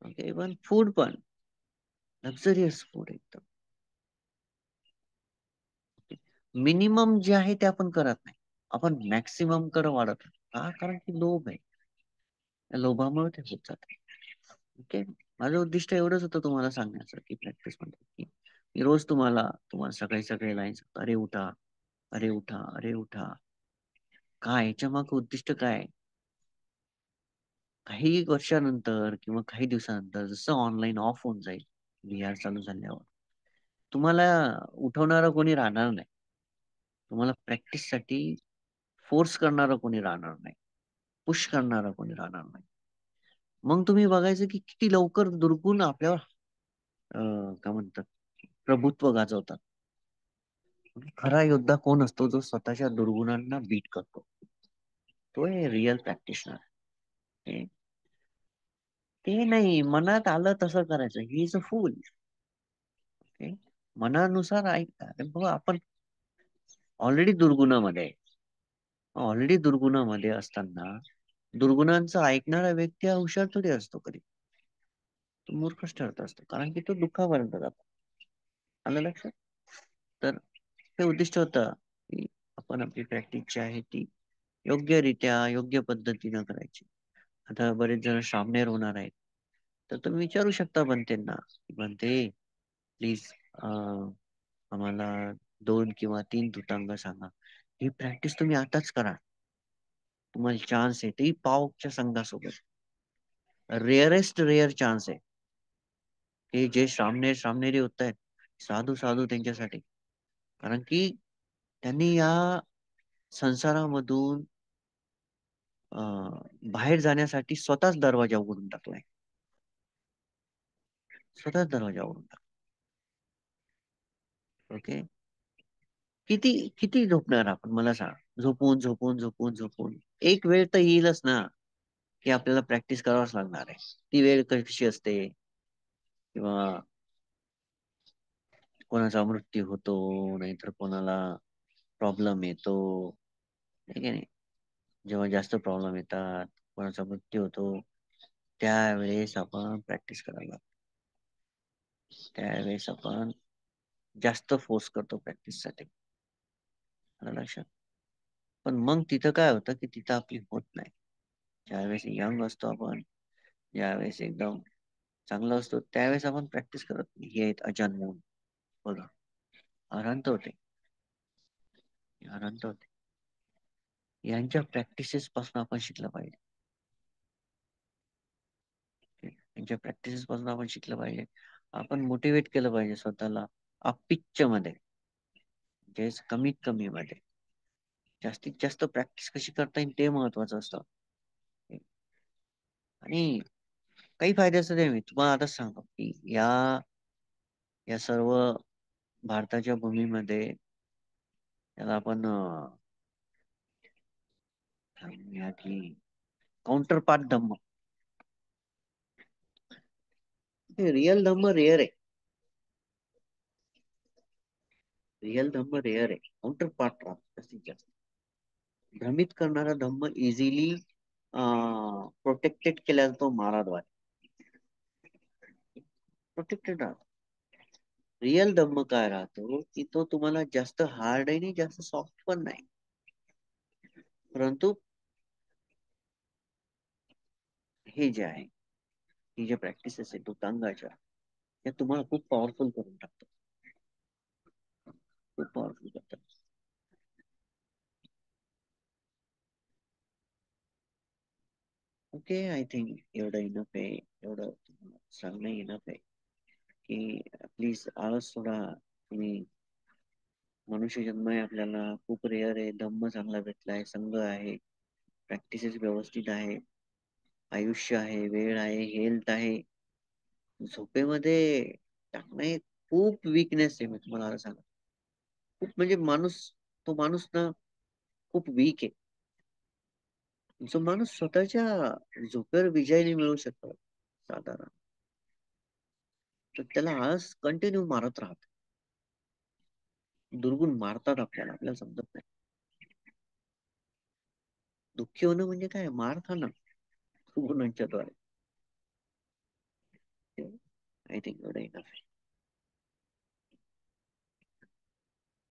ओके, इव्हन फूड पण लक्झरियस फूड एकदम मिनिमम जे आहे ते आपण करत नाही, आपण मॅक्सिमम कडे वाढत. का? कारण की लोभ आहे, त्या लोभामुळे ते होत जाते. ओके, माझं उद्दिष्ट एवढंच होतं तुम्हाला सांगण्याचं की प्रॅक्टिस मध्ये की मी रोज तुम्हाला तुम्हाला सगळे सगळे लाईन्स, अरे उठा, अरे उठा, अरे उठा. काय याच्या मागे उद्दिष्ट काय? काही वर्षानंतर किंवा काही दिवसानंतर जसं ऑनलाईन ऑफ होऊन जाईल, VR चालू झाल्यावर तुम्हाला उठवणारा कोणी राहणार नाही. तुम्हाला प्रॅक्टिस साठी फोर्स करणारा कोणी राहणार नाही, पुश करणारा कोणी राहणार नाही. मग तुम्ही बघायचं की किती लवकर दुर्गुण आपल्यावर काय म्हणतात प्रभुत्व गाजवतात. खरा योद्धा कोण असतो? जो स्वतःच्या दुर्गुणांना बीट करतो. तो आहे रिअल प्रॅक्टिशनर. ते नाही मनात आलं तसं करायचं, ही इज अ फूल. मनानुसार बघा आपण ऑलरेडी दुर्गुणामध्ये आहे. ऑलरेडी दुर्गुणामध्ये असताना दुर्गुणांचं ऐकणारा व्यक्ती हा हुशार थोडी असतो कधी. तो मूर्खच ठरत असतो, कारण की तो दुःखापर्यंत जातो. आलं लक्षात? तर हे उद्दिष्ट होतं की आपण आपली प्रॅक्टिस जी आहे ती योग्यरित्या योग्य पद्धतीनं करायची. आता बरेच जण सामनेर होणार आहेत, तर तुम्ही विचारू शकता बनतेंना, बनते प्लीज आम्हाला 2 किंवा 3 तुतांग सांगा. ही प्रॅक्टिस तुम्ही आताच करा. तुम्हाला चान्स आहे, तेही पावच्या संघासोबत. रेअरेस्ट रेअर चान्स आहे. हे जे सामनेरी होत आहेत, साधू साधू त्यांच्यासाठी. कारण की त्यांनी या संसारामधून बाहेर जाण्यासाठी स्वतःच दरवाजा उघडून टाकलाय. स्वतःच दरवाजा उघडून टाकला. ओके. किती किती झोपणार आपण, मला सांग. झोपून झोपून झोपून झोपून एक वेळ तर येईलच ना, की आपल्याला प्रॅक्टिस करावंच लागणार आहे. ती वेळ कशी असते, किंवा कोणाचा मृत्यू होतो, नाहीतर कोणाला प्रॉब्लेम येतो, हे की नाही. जेव्हा जास्त प्रॉब्लेम येतात, कोणाचा मृत्यू होतो, त्यावेळेस आपण प्रॅक्टिस करायला लागतो. त्यावेळेस आपण जास्त फोर्स करतो प्रॅक्टिस साठी. आलं लक्षात. पण मग तिथं काय होतं, की तिथं आपली होत नाही. ज्यावेळेस यंग असतो आपण, ज्यावेळेस एकदम चांगलं असतो, त्यावेळेस आपण प्रॅक्टिस करत नाही. हे आहेत अजान म्हणून. बघा, आरांत होते, आरांत होते. यांच्या प्रॅक्टिसेस पासून आपण शिकलं पाहिजे. यांच्या प्रॅक्टिसेस पासून आपण शिकलं पाहिजे. आपण मोटिवेट केलं पाहिजे स्वतःला. अपिच्च मध्ये, जे कमीत कमी मध्ये जास्तीत जास्त प्रॅक्टिस कशी करता येईल ते महत्वाचं असतं. आणि काही फायदे असतात ते मी तुम्हाला आता सांगतो, की या सर्व भारताच्या भूमीमध्ये त्याला आपण म्हणूया की काउंटर पार्ट धम्म. हे रिअल धम्म रेअर आहे. रिअल धम्म रेअर आहे. काउंटर पार्ट राहतो जास्तीत जास्त. भ्रमित करणारा धम्म इझिली प्रोटेक्टेड केला जातो माराद्वारे. प्रोटेक्टेड राहतो. रिअल धम्म काय राहतो, की तो तुम्हाला जास्त हार्ड आहे, नाही जास्त सॉफ्ट पण नाही, परंतु हे जे आहे, ही जे प्रॅक्टिसेस आहे तुतांगाच्या, त्या तुम्हाला खूप पॉवरफुल करून टाकतात. खूप पॉवरफुल करतात. ओके, आय थिंक एवढं इनफ आहे. एवढं सांगणं इनफ आहे, की प्लीज आळस सोडा तुम्ही. मनुष्य जन्म आहे, आपल्याला खूप रेअर आहे. धम्म चांगला भेटलाय, संघ आहे, प्रॅक्टिसेस व्यवस्थित आहे, आयुष्य आहे, वेळ आहे, हेल्थ आहे. झोपेमध्ये टाकणे खूप विकनेस आहे. मी तुम्हाला आता सांगा, खूप म्हणजे माणूस, तो माणूस ना खूप वीक आहे. जो माणूस स्वतःच्या झोपेवर विजय नाही मिळवू शकतो साधारण, तर त्याला आळस कंटिन्यू मारत राहत. दुर्गुण मारतात आपल्याला, आपल्याला समजत नाही. दुःखी होणं म्हणजे काय, मार खाणं गुणांच्या द्वारे. आय थिंक एवढं इनफ आहे.